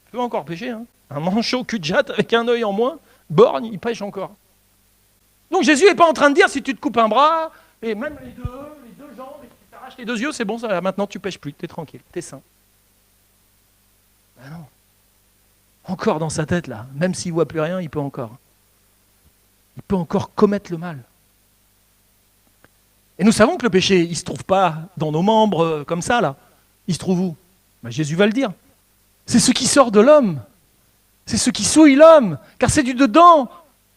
Speaker 1: Il peut encore pêcher. Hein. Un manchot, cul-de-jatte avec un œil en moins, borgne, il pêche encore. Donc Jésus n'est pas en train de dire si tu te coupes un bras, et même les deux jambes, et tu t'arraches les 2 yeux, c'est bon, ça, maintenant tu ne pêches plus, tu es tranquille, tu es sain. Ben non. Encore dans sa tête, là, même s'il ne voit plus rien, il peut encore commettre le mal. Et nous savons que le péché, il ne se trouve pas dans nos membres comme ça, là. Il se trouve où ? Ben, Jésus va le dire. C'est ce qui sort de l'homme. C'est ce qui souille l'homme, car c'est du dedans.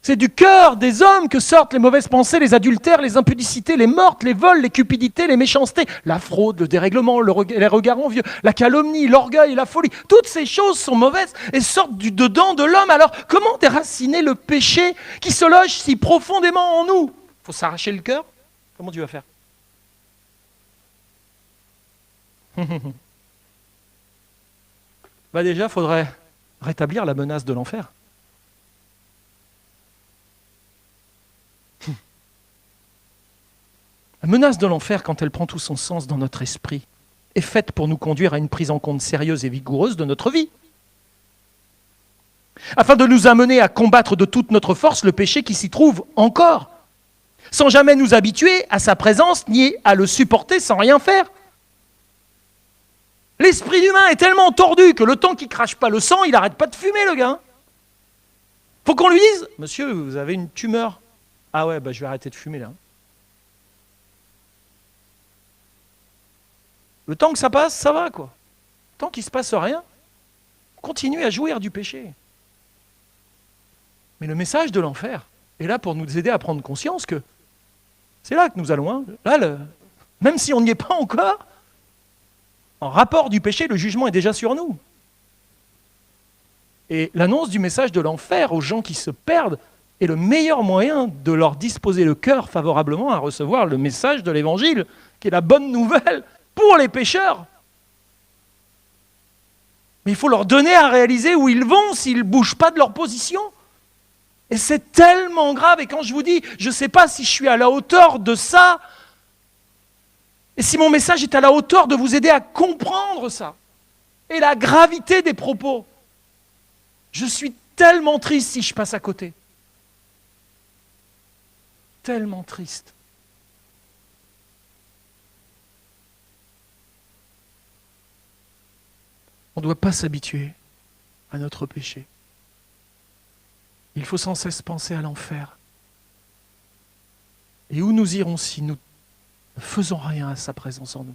Speaker 1: C'est du cœur des hommes que sortent les mauvaises pensées, les adultères, les impudicités, les meurtres, les vols, les cupidités, les méchancetés, la fraude, le dérèglement, les regards envieux, la calomnie, l'orgueil, la folie. Toutes ces choses sont mauvaises et sortent du dedans de l'homme. Alors, comment déraciner le péché qui se loge si profondément en nous ? Il faut s'arracher le cœur ? Comment tu vas faire ? Déjà, il faudrait rétablir la menace de l'enfer. La menace de l'enfer, quand elle prend tout son sens dans notre esprit, est faite pour nous conduire à une prise en compte sérieuse et vigoureuse de notre vie. Afin de nous amener à combattre de toute notre force le péché qui s'y trouve encore, sans jamais nous habituer à sa présence ni à le supporter sans rien faire. L'esprit humain est tellement tordu que le temps qu'il ne crache pas le sang, il n'arrête pas de fumer, le gars. Faut qu'on lui dise, monsieur, vous avez une tumeur. Ah ouais, je vais arrêter de fumer là. Le temps que ça passe, ça va quoi. Tant qu'il ne se passe rien, continuez à jouir du péché. Mais le message de l'enfer est là pour nous aider à prendre conscience que c'est là que nous allons. Hein. Là, même si on n'y est pas encore, en rapport du péché, le jugement est déjà sur nous. Et l'annonce du message de l'enfer aux gens qui se perdent est le meilleur moyen de leur disposer le cœur favorablement à recevoir le message de l'Évangile, qui est la bonne nouvelle pour les pécheurs. Mais il faut leur donner à réaliser où ils vont s'ils ne bougent pas de leur position. Et c'est tellement grave. Et quand je vous dis, je ne sais pas si je suis à la hauteur de ça, et si mon message est à la hauteur de vous aider à comprendre ça, et la gravité des propos, je suis tellement triste si je passe à côté. Tellement triste. On ne doit pas s'habituer à notre péché. Il faut sans cesse penser à l'enfer. Et où nous irons si nous ne faisons rien à sa présence en nous ?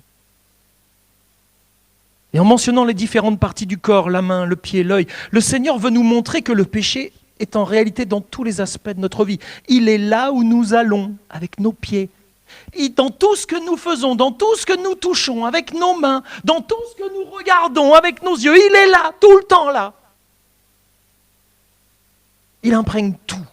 Speaker 1: Et en mentionnant les différentes parties du corps, la main, le pied, l'œil, le Seigneur veut nous montrer que le péché est en réalité dans tous les aspects de notre vie. Il est là où nous allons, avec nos pieds. Et dans tout ce que nous faisons, dans tout ce que nous touchons avec nos mains, dans tout ce que nous regardons avec nos yeux, il est là, tout le temps là. Il imprègne tout,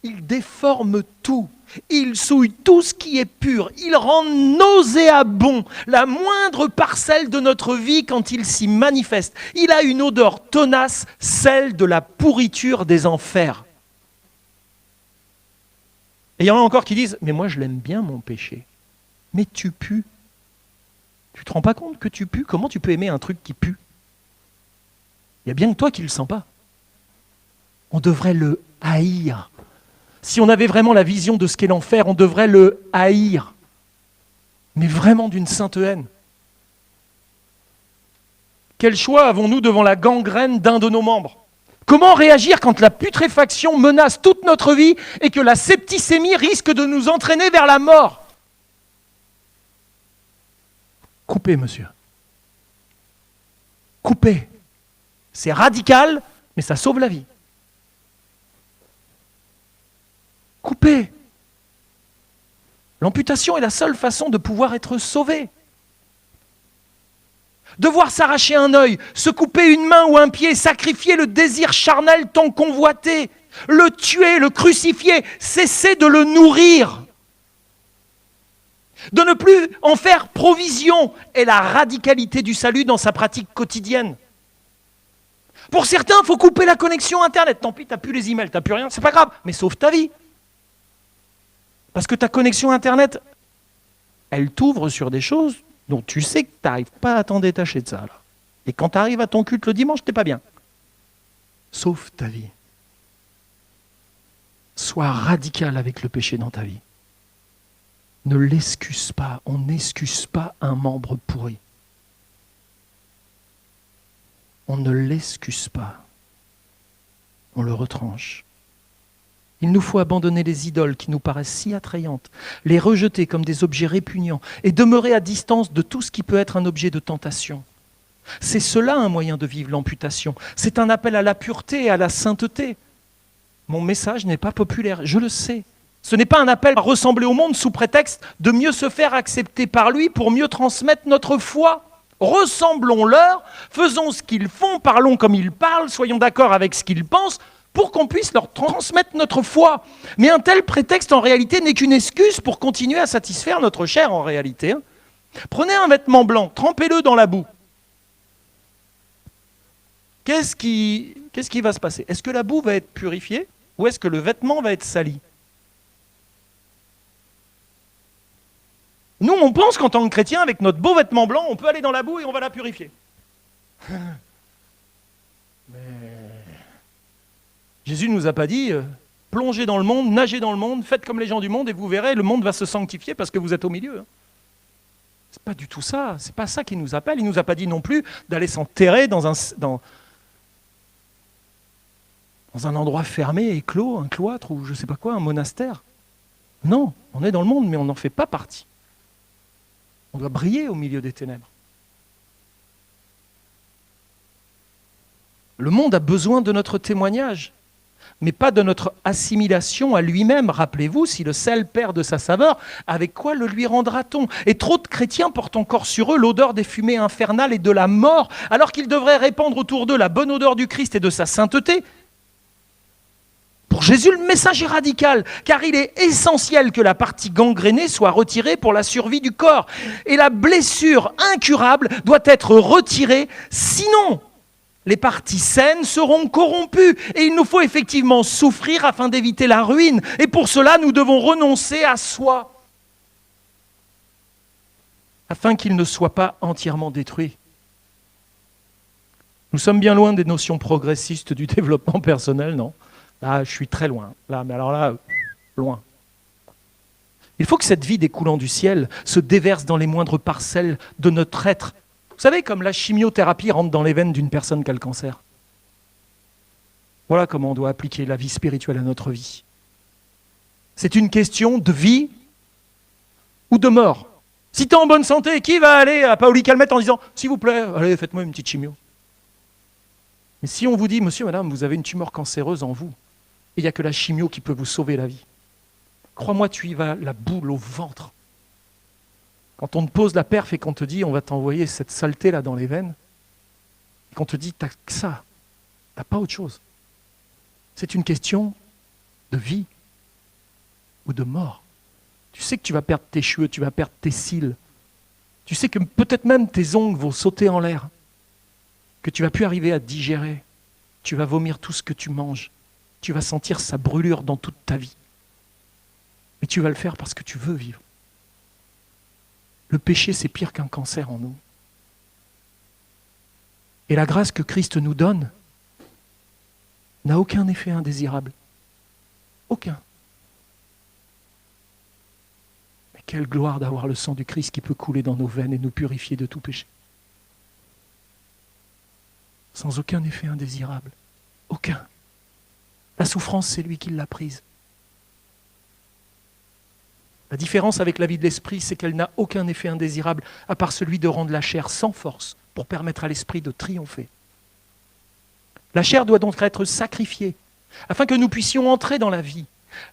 Speaker 1: il déforme tout, il souille tout ce qui est pur, il rend nauséabond la moindre parcelle de notre vie quand il s'y manifeste. Il a une odeur tenace, celle de la pourriture des enfers. Et il y en a encore qui disent « Mais moi je l'aime bien mon péché. » Mais tu pues. Tu ne te rends pas compte que tu pues ? Comment tu peux aimer un truc qui pue ? Il y a bien que toi qui ne le sens pas. On devrait le haïr. Si on avait vraiment la vision de ce qu'est l'enfer, on devrait le haïr. Mais vraiment d'une sainte haine. Quel choix avons-nous devant la gangrène d'un de nos membres ? Comment réagir quand la putréfaction menace toute notre vie et que la septicémie risque de nous entraîner vers la mort? Coupez, monsieur. Coupez. C'est radical, mais ça sauve la vie. Coupez. L'amputation est la seule façon de pouvoir être sauvé. Devoir s'arracher un œil, se couper une main ou un pied, sacrifier le désir charnel tant convoité, le tuer, le crucifier, cesser de le nourrir, de ne plus en faire provision est la radicalité du salut dans sa pratique quotidienne. Pour certains, il faut couper la connexion Internet. Tant pis, tu n'as plus les emails, tu n'as plus rien, c'est pas grave, mais sauve ta vie. Parce que ta connexion Internet, elle t'ouvre sur des choses dont tu sais que tu n'arrives pas à t'en détacher de ça. Là. Et quand tu arrives à ton culte le dimanche, tu n'es pas bien. Sauve ta vie. Sois radical avec le péché dans ta vie. Ne l'excuse pas. On n'excuse pas un membre pourri. On ne l'excuse pas. On le retranche. Il nous faut abandonner les idoles qui nous paraissent si attrayantes, les rejeter comme des objets répugnants et demeurer à distance de tout ce qui peut être un objet de tentation. C'est cela un moyen de vivre l'amputation. C'est un appel à la pureté et à la sainteté. Mon message n'est pas populaire, je le sais. Ce n'est pas un appel à ressembler au monde sous prétexte de mieux se faire accepter par lui pour mieux transmettre notre foi. Ressemblons-leur, faisons ce qu'ils font, parlons comme ils parlent, soyons d'accord avec ce qu'ils pensent, pour qu'on puisse leur transmettre notre foi. Mais un tel prétexte, en réalité, n'est qu'une excuse pour continuer à satisfaire notre chair, en réalité. Prenez un vêtement blanc, trempez-le dans la boue. Qu'est-ce qui va se passer? Est-ce que la boue va être purifiée ou est-ce que le vêtement va être sali? Nous, on pense qu'en tant que chrétien, avec notre beau vêtement blanc, on peut aller dans la boue et on va la purifier. Mais Jésus ne nous a pas dit plongez dans le monde, nagez dans le monde, faites comme les gens du monde et vous verrez, le monde va se sanctifier parce que vous êtes au milieu. C'est pas du tout ça, c'est pas ça qu'il nous appelle. Il nous a pas dit non plus d'aller s'enterrer dans un endroit fermé et clos, un cloître ou je sais pas quoi, un monastère. Non, on est dans le monde mais on n'en fait pas partie. On doit briller au milieu des ténèbres. Le monde a besoin de notre témoignage, mais pas de notre assimilation à lui-même. Rappelez-vous, si le sel perd de sa saveur, avec quoi le lui rendra-t-on? Et trop de chrétiens portent encore sur eux l'odeur des fumées infernales et de la mort, alors qu'ils devraient répandre autour d'eux la bonne odeur du Christ et de sa sainteté. Pour Jésus, le message est radical, car il est essentiel que la partie gangrénée soit retirée pour la survie du corps. Et la blessure incurable doit être retirée, sinon les parties saines seront corrompues. Et il nous faut effectivement souffrir afin d'éviter la ruine. Et pour cela, nous devons renoncer à soi, afin qu'il ne soit pas entièrement détruit. Nous sommes bien loin des notions progressistes du développement personnel, non? Là, je suis très loin. Là, mais alors là, loin. Il faut que cette vie découlant du ciel se déverse dans les moindres parcelles de notre être. Vous savez, comme la chimiothérapie rentre dans les veines d'une personne qui a le cancer. Voilà comment on doit appliquer la vie spirituelle à notre vie. C'est une question de vie ou de mort. Si tu es en bonne santé, qui va aller à Paoli Calmette en disant « S'il vous plaît, allez, faites-moi une petite chimio ». Mais si on vous dit « Monsieur, madame, vous avez une tumeur cancéreuse en vous », il n'y a que la chimio qui peut vous sauver la vie. Crois-moi, tu y vas la boule au ventre. Quand on te pose la perf et qu'on te dit on va t'envoyer cette saleté-là dans les veines, et qu'on te dit t'as que ça, t'as pas autre chose. C'est une question de vie ou de mort. Tu sais que tu vas perdre tes cheveux, tu vas perdre tes cils. Tu sais que peut-être même tes ongles vont sauter en l'air. Que tu vas plus arriver à digérer. Tu vas vomir tout ce que tu manges. Tu vas sentir sa brûlure dans toute ta vie. Mais tu vas le faire parce que tu veux vivre. Le péché, c'est pire qu'un cancer en nous. Et la grâce que Christ nous donne n'a aucun effet indésirable. Aucun. Mais quelle gloire d'avoir le sang du Christ qui peut couler dans nos veines et nous purifier de tout péché. Sans aucun effet indésirable. Aucun. La souffrance, c'est lui qui l'a prise. La différence avec la vie de l'esprit, c'est qu'elle n'a aucun effet indésirable, à part celui de rendre la chair sans force pour permettre à l'esprit de triompher. La chair doit donc être sacrifiée, afin que nous puissions entrer dans la vie.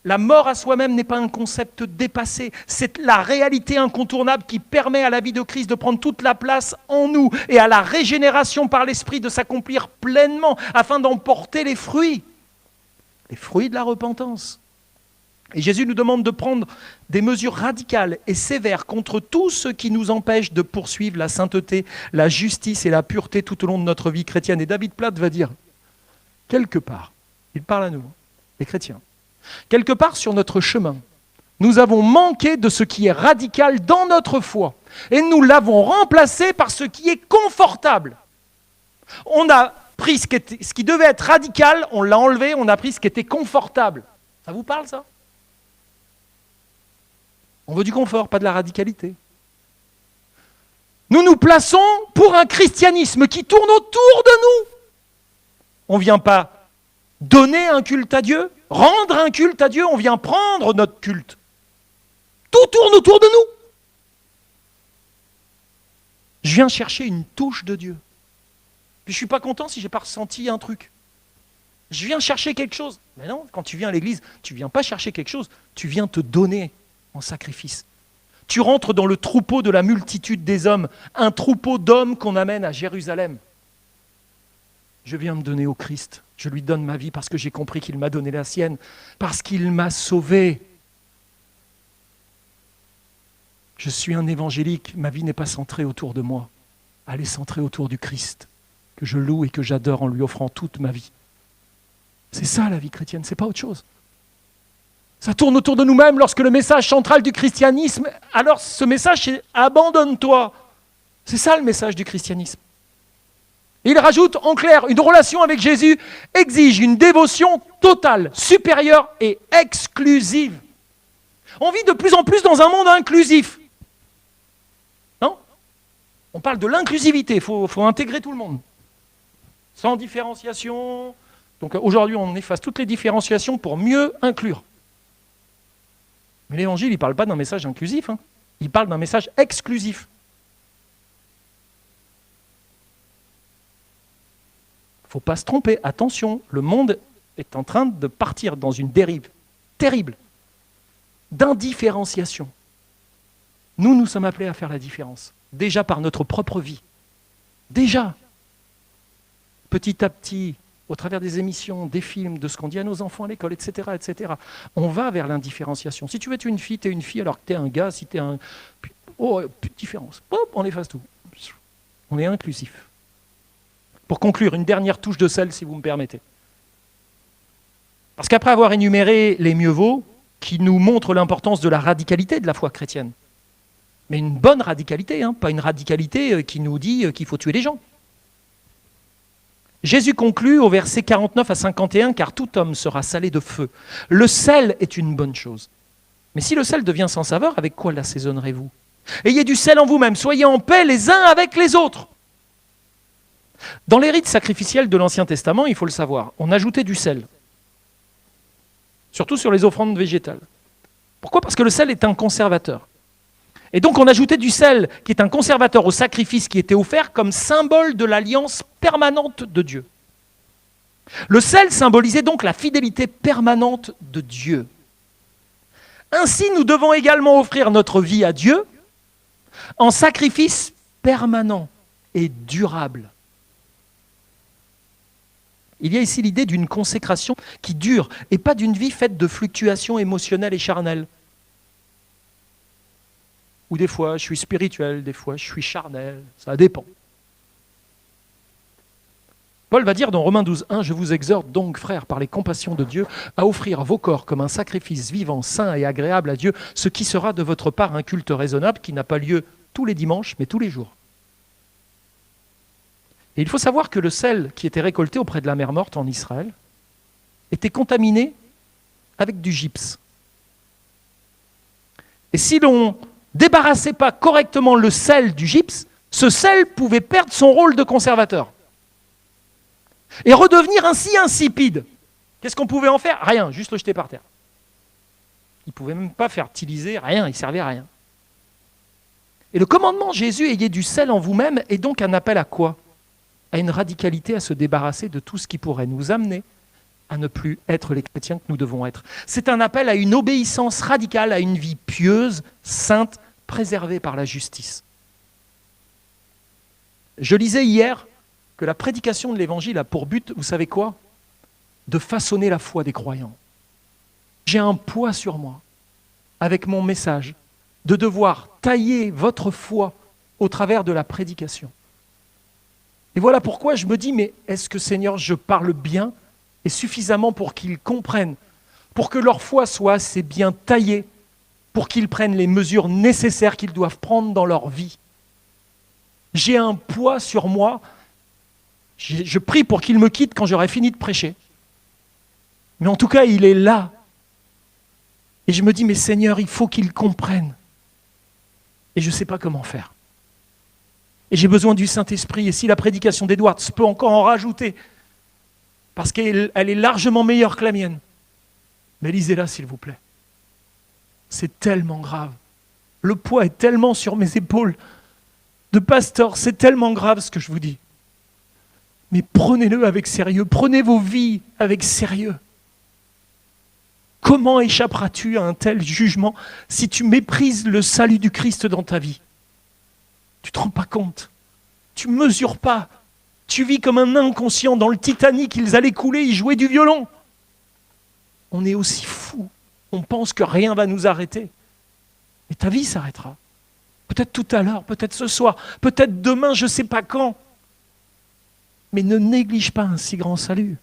Speaker 1: La mort à soi-même n'est pas un concept dépassé, c'est la réalité incontournable qui permet à la vie de Christ de prendre toute la place en nous et à la régénération par l'Esprit de s'accomplir pleinement afin d'en porter les fruits de la repentance. Et Jésus nous demande de prendre des mesures radicales et sévères contre tout ce qui nous empêche de poursuivre la sainteté, la justice et la pureté tout au long de notre vie chrétienne. Et David Platt va dire, quelque part, il parle à nous, les chrétiens, quelque part sur notre chemin, nous avons manqué de ce qui est radical dans notre foi et nous l'avons remplacé par ce qui est confortable. On a pris ce qui devait être radical, on l'a enlevé, on a pris ce qui était confortable. Ça vous parle ça ? On veut du confort, pas de la radicalité. Nous nous plaçons pour un christianisme qui tourne autour de nous. On ne vient pas donner un culte à Dieu, rendre un culte à Dieu, on vient prendre notre culte. Tout tourne autour de nous. Je viens chercher une touche de Dieu. Puis je ne suis pas content si je n'ai pas ressenti un truc. Je viens chercher quelque chose. Mais non, quand tu viens à l'église, tu ne viens pas chercher quelque chose, tu viens te donner en sacrifice. Tu rentres dans le troupeau de la multitude des hommes, un troupeau d'hommes qu'on amène à Jérusalem. Je viens me donner au Christ. Je lui donne ma vie parce que j'ai compris qu'il m'a donné la sienne, parce qu'il m'a sauvé. Je suis un évangélique, ma vie n'est pas centrée autour de moi. Elle est centrée autour du Christ, que je loue et que j'adore en lui offrant toute ma vie. C'est ça la vie chrétienne, c'est pas autre chose. Ça tourne autour de nous-mêmes lorsque le message central du christianisme, alors ce message c'est « abandonne-toi ». C'est ça le message du christianisme. Et il rajoute en clair, une relation avec Jésus exige une dévotion totale, supérieure et exclusive. On vit de plus en plus dans un monde inclusif. Non ? On parle de l'inclusivité, il faut intégrer tout le monde. Sans différenciation. Donc aujourd'hui, on efface toutes les différenciations pour mieux inclure. Mais l'évangile, il ne parle pas d'un message inclusif, il parle d'un message exclusif. Il ne faut pas se tromper, attention, le monde est en train de partir dans une dérive terrible d'indifférenciation. Nous sommes appelés à faire la différence, déjà par notre propre vie. Déjà, petit à petit, au travers des émissions, des films, de ce qu'on dit à nos enfants à l'école, etc., etc. On va vers l'indifférenciation. Si tu veux être une fille, tu es une fille, alors que tu es un gars, si tu es un... Oh, plus de différence. Hop, on efface tout. On est inclusif. Pour conclure, une dernière touche de sel, si vous me permettez. Parce qu'après avoir énuméré les mieux vaut, qui nous montrent l'importance de la radicalité de la foi chrétienne, mais une bonne radicalité, pas une radicalité qui nous dit qu'il faut tuer les gens. Jésus conclut au verset 49 à 51, « Car tout homme sera salé de feu. Le sel est une bonne chose. Mais si le sel devient sans saveur, avec quoi l'assaisonnerez-vous ? Ayez du sel en vous-même, soyez en paix les uns avec les autres. » Dans les rites sacrificiels de l'Ancien Testament, il faut le savoir, on ajoutait du sel. Surtout sur les offrandes végétales. Pourquoi ? Parce que le sel est un conservateur. Et donc on ajoutait du sel, qui est un conservateur au sacrifice qui était offert comme symbole de l'alliance permanente de Dieu. Le sel symbolisait donc la fidélité permanente de Dieu. Ainsi, nous devons également offrir notre vie à Dieu en sacrifice permanent et durable. Il y a ici l'idée d'une consécration qui dure et pas d'une vie faite de fluctuations émotionnelles et charnelles. Ou des fois, je suis spirituel, des fois, je suis charnel, ça dépend. Paul va dire dans Romains 12:1, « Je vous exhorte donc, frères, par les compassions de Dieu, à offrir vos corps comme un sacrifice vivant, saint et agréable à Dieu, ce qui sera de votre part un culte raisonnable qui n'a pas lieu tous les dimanches, mais tous les jours. » Et il faut savoir que le sel qui était récolté auprès de la mer Morte en Israël était contaminé avec du gypse. Et si l'on débarrassait pas correctement le sel du gypse, ce sel pouvait perdre son rôle de conservateur. Et redevenir ainsi insipide. Qu'est-ce qu'on pouvait en faire? Rien, juste le jeter par terre. Il ne pouvait même pas fertiliser, rien, il ne servait à rien. Et le commandement Jésus, ayez du sel en vous-même, est donc un appel à quoi? À une radicalité, à se débarrasser de tout ce qui pourrait nous amener à ne plus être les chrétiens que nous devons être. C'est un appel à une obéissance radicale, à une vie pieuse, sainte, préservée par la justice. Je lisais hier que la prédication de l'Évangile a pour but, vous savez quoi? De façonner la foi des croyants. J'ai un poids sur moi, avec mon message, de devoir tailler votre foi au travers de la prédication. Et voilà pourquoi je me dis, mais est-ce que Seigneur, je parle bien et suffisamment pour qu'ils comprennent, pour que leur foi soit assez bien taillée, pour qu'ils prennent les mesures nécessaires qu'ils doivent prendre dans leur vie. J'ai un poids sur moi, je prie pour qu'il me quitte quand j'aurai fini de prêcher. Mais en tout cas, il est là. Et je me dis, mais Seigneur, il faut qu'ils comprennent. Et je ne sais pas comment faire. Et j'ai besoin du Saint-Esprit. Et si la prédication d'Edwards peut encore en rajouter, parce qu'elle est largement meilleure que la mienne, mais lisez-la s'il vous plaît. C'est tellement grave. Le poids est tellement sur mes épaules de pasteur, c'est tellement grave ce que je vous dis. Mais prenez-le avec sérieux, prenez vos vies avec sérieux. Comment échapperas-tu à un tel jugement si tu méprises le salut du Christ dans ta vie? Tu ne te rends pas compte. Tu ne mesures pas. Tu vis comme un inconscient. Dans le Titanic, ils allaient couler, ils jouaient du violon. On est aussi fous. On pense que rien ne va nous arrêter. Et ta vie s'arrêtera. Peut-être tout à l'heure, peut-être ce soir, peut-être demain, je ne sais pas quand. Mais ne néglige pas un si grand salut.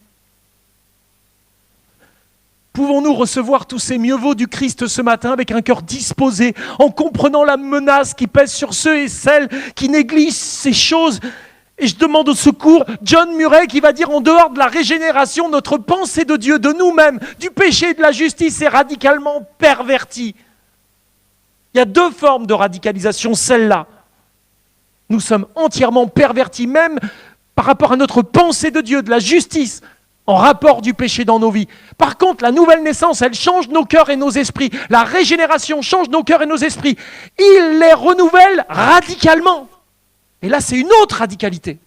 Speaker 1: Pouvons-nous recevoir tous ces mieux vaut du Christ ce matin avec un cœur disposé, en comprenant la menace qui pèse sur ceux et celles qui négligent ces choses? Et je demande au secours John Murray qui va dire, en dehors de la régénération, notre pensée de Dieu, de nous-mêmes, du péché et de la justice est radicalement pervertie. Il y a deux formes de radicalisation, celle-là. Nous sommes entièrement pervertis, même par rapport à notre pensée de Dieu, de la justice, en rapport du péché dans nos vies. Par contre, la nouvelle naissance, elle change nos cœurs et nos esprits. La régénération change nos cœurs et nos esprits. Il les renouvelle radicalement. Et là, c'est une autre radicalité.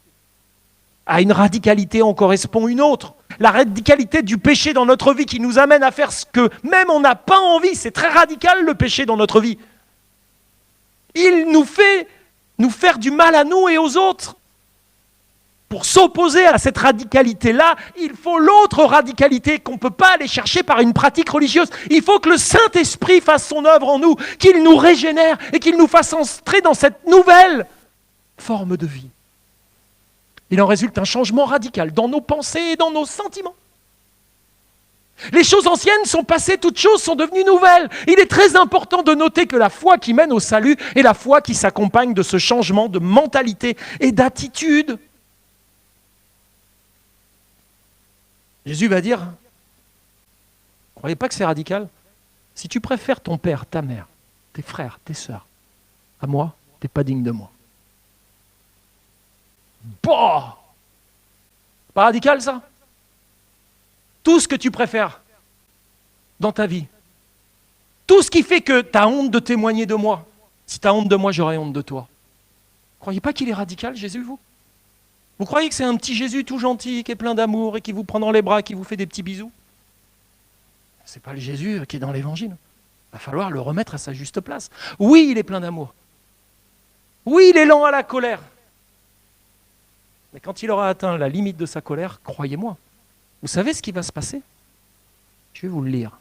Speaker 1: À une radicalité en correspond une autre. La radicalité du péché dans notre vie qui nous amène à faire ce que même on n'a pas envie. C'est très radical le péché dans notre vie. Il nous fait nous faire du mal à nous et aux autres. Pour s'opposer à cette radicalité-là, il faut l'autre radicalité qu'on ne peut pas aller chercher par une pratique religieuse. Il faut que le Saint-Esprit fasse son œuvre en nous, qu'il nous régénère et qu'il nous fasse entrer dans cette nouvelle forme de vie. Il en résulte un changement radical dans nos pensées et dans nos sentiments. Les choses anciennes sont passées, toutes choses sont devenues nouvelles. Il est très important de noter que la foi qui mène au salut est la foi qui s'accompagne de ce changement de mentalité et d'attitude. Jésus va dire, ne croyez pas que c'est radical? Si tu préfères ton père, ta mère, tes frères, tes sœurs, à moi, tu n'es pas digne de moi. Bah! Pas radical ça? Tout ce que tu préfères dans ta vie, tout ce qui fait que tu as honte de témoigner de moi. Si tu as honte de moi, j'aurai honte de toi. Ne croyez pas qu'il est radical, Jésus, vous? Vous croyez que c'est un petit Jésus tout gentil, qui est plein d'amour et qui vous prend dans les bras, qui vous fait des petits bisous? Ce n'est pas le Jésus qui est dans l'Évangile. Il va falloir le remettre à sa juste place. Oui, il est plein d'amour. Oui, il est lent à la colère. Mais quand il aura atteint la limite de sa colère, croyez-moi, vous savez ce qui va se passer? Je vais vous le lire.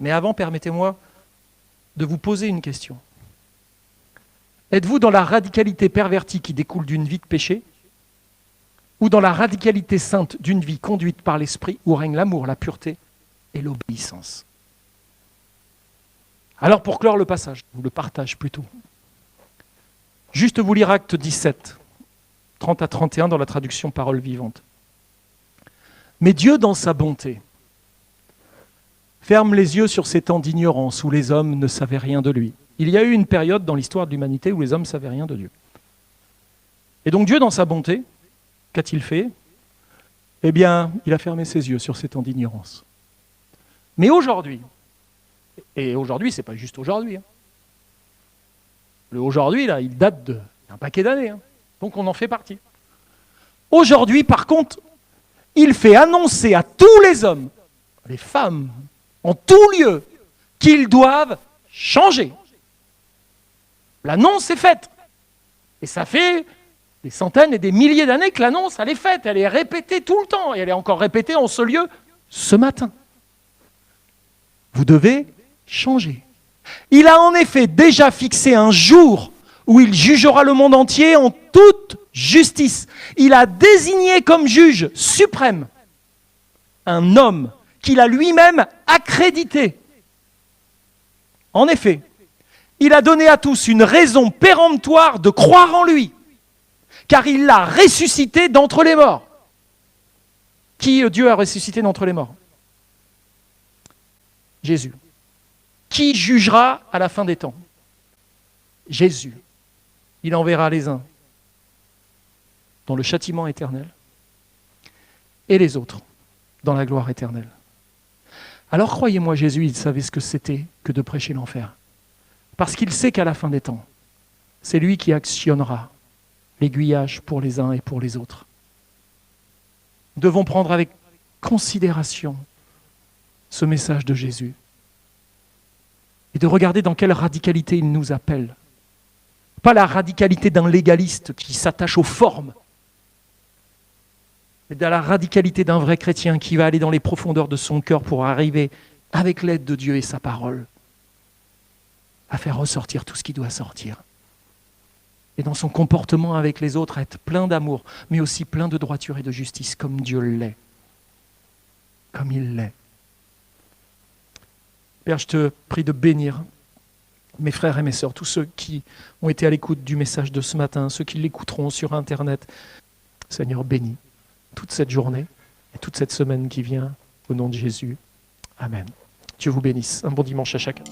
Speaker 1: Mais avant, permettez-moi de vous poser une question. Êtes-vous dans la radicalité pervertie qui découle d'une vie de péché, ou dans la radicalité sainte d'une vie conduite par l'Esprit où règne l'amour, la pureté et l'obéissance? Alors pour clore le passage, ou le partage plutôt, juste vous lire Acte 17, 30 à 31 dans la traduction Parole vivante. Mais Dieu, dans sa bonté, ferme les yeux sur ces temps d'ignorance où les hommes ne savaient rien de lui. Il y a eu une période dans l'histoire de l'humanité où les hommes ne savaient rien de Dieu. Et donc Dieu, dans sa bonté, qu'a-t-il fait? eh bien, il a fermé ses yeux sur ces temps d'ignorance. Mais aujourd'hui, et aujourd'hui, c'est pas juste aujourd'hui, hein. Le aujourd'hui, là, il date d'un paquet d'années, hein. Donc on en fait partie. Aujourd'hui, par contre, il fait annoncer à tous les hommes, les femmes, en tout lieu, qu'ils doivent changer. L'annonce est faite. Et ça fait des centaines et des milliers d'années que l'annonce, elle est faite. Elle est répétée tout le temps. Et elle est encore répétée en ce lieu ce matin. Vous devez changer. Il a en effet déjà fixé un jour où il jugera le monde entier en toute justice. Il a désigné comme juge suprême un homme qu'il a lui-même accrédité. En effet, il a donné à tous une raison péremptoire de croire en lui, car il l'a ressuscité d'entre les morts. Qui Dieu a ressuscité d'entre les morts? Jésus. Qui jugera à la fin des temps? Jésus. Il enverra les uns dans le châtiment éternel et les autres dans la gloire éternelle. Alors croyez-moi, Jésus, il savait ce que c'était que de prêcher l'enfer. Parce qu'il sait qu'à la fin des temps, c'est lui qui actionnera l'aiguillage pour les uns et pour les autres. Nous devons prendre avec considération ce message de Jésus et de regarder dans quelle radicalité il nous appelle. Pas la radicalité d'un légaliste qui s'attache aux formes, mais dans la radicalité d'un vrai chrétien qui va aller dans les profondeurs de son cœur pour arriver, avec l'aide de Dieu et sa parole, à faire ressortir tout ce qui doit sortir. Et dans son comportement avec les autres, à être plein d'amour, mais aussi plein de droiture et de justice, comme Dieu l'est. Comme il l'est. Père, je te prie de bénir mes frères et mes sœurs, tous ceux qui ont été à l'écoute du message de ce matin, ceux qui l'écouteront sur Internet. Seigneur, bénis toute cette journée et toute cette semaine qui vient, au nom de Jésus. Amen. Dieu vous bénisse. Un bon dimanche à chacun.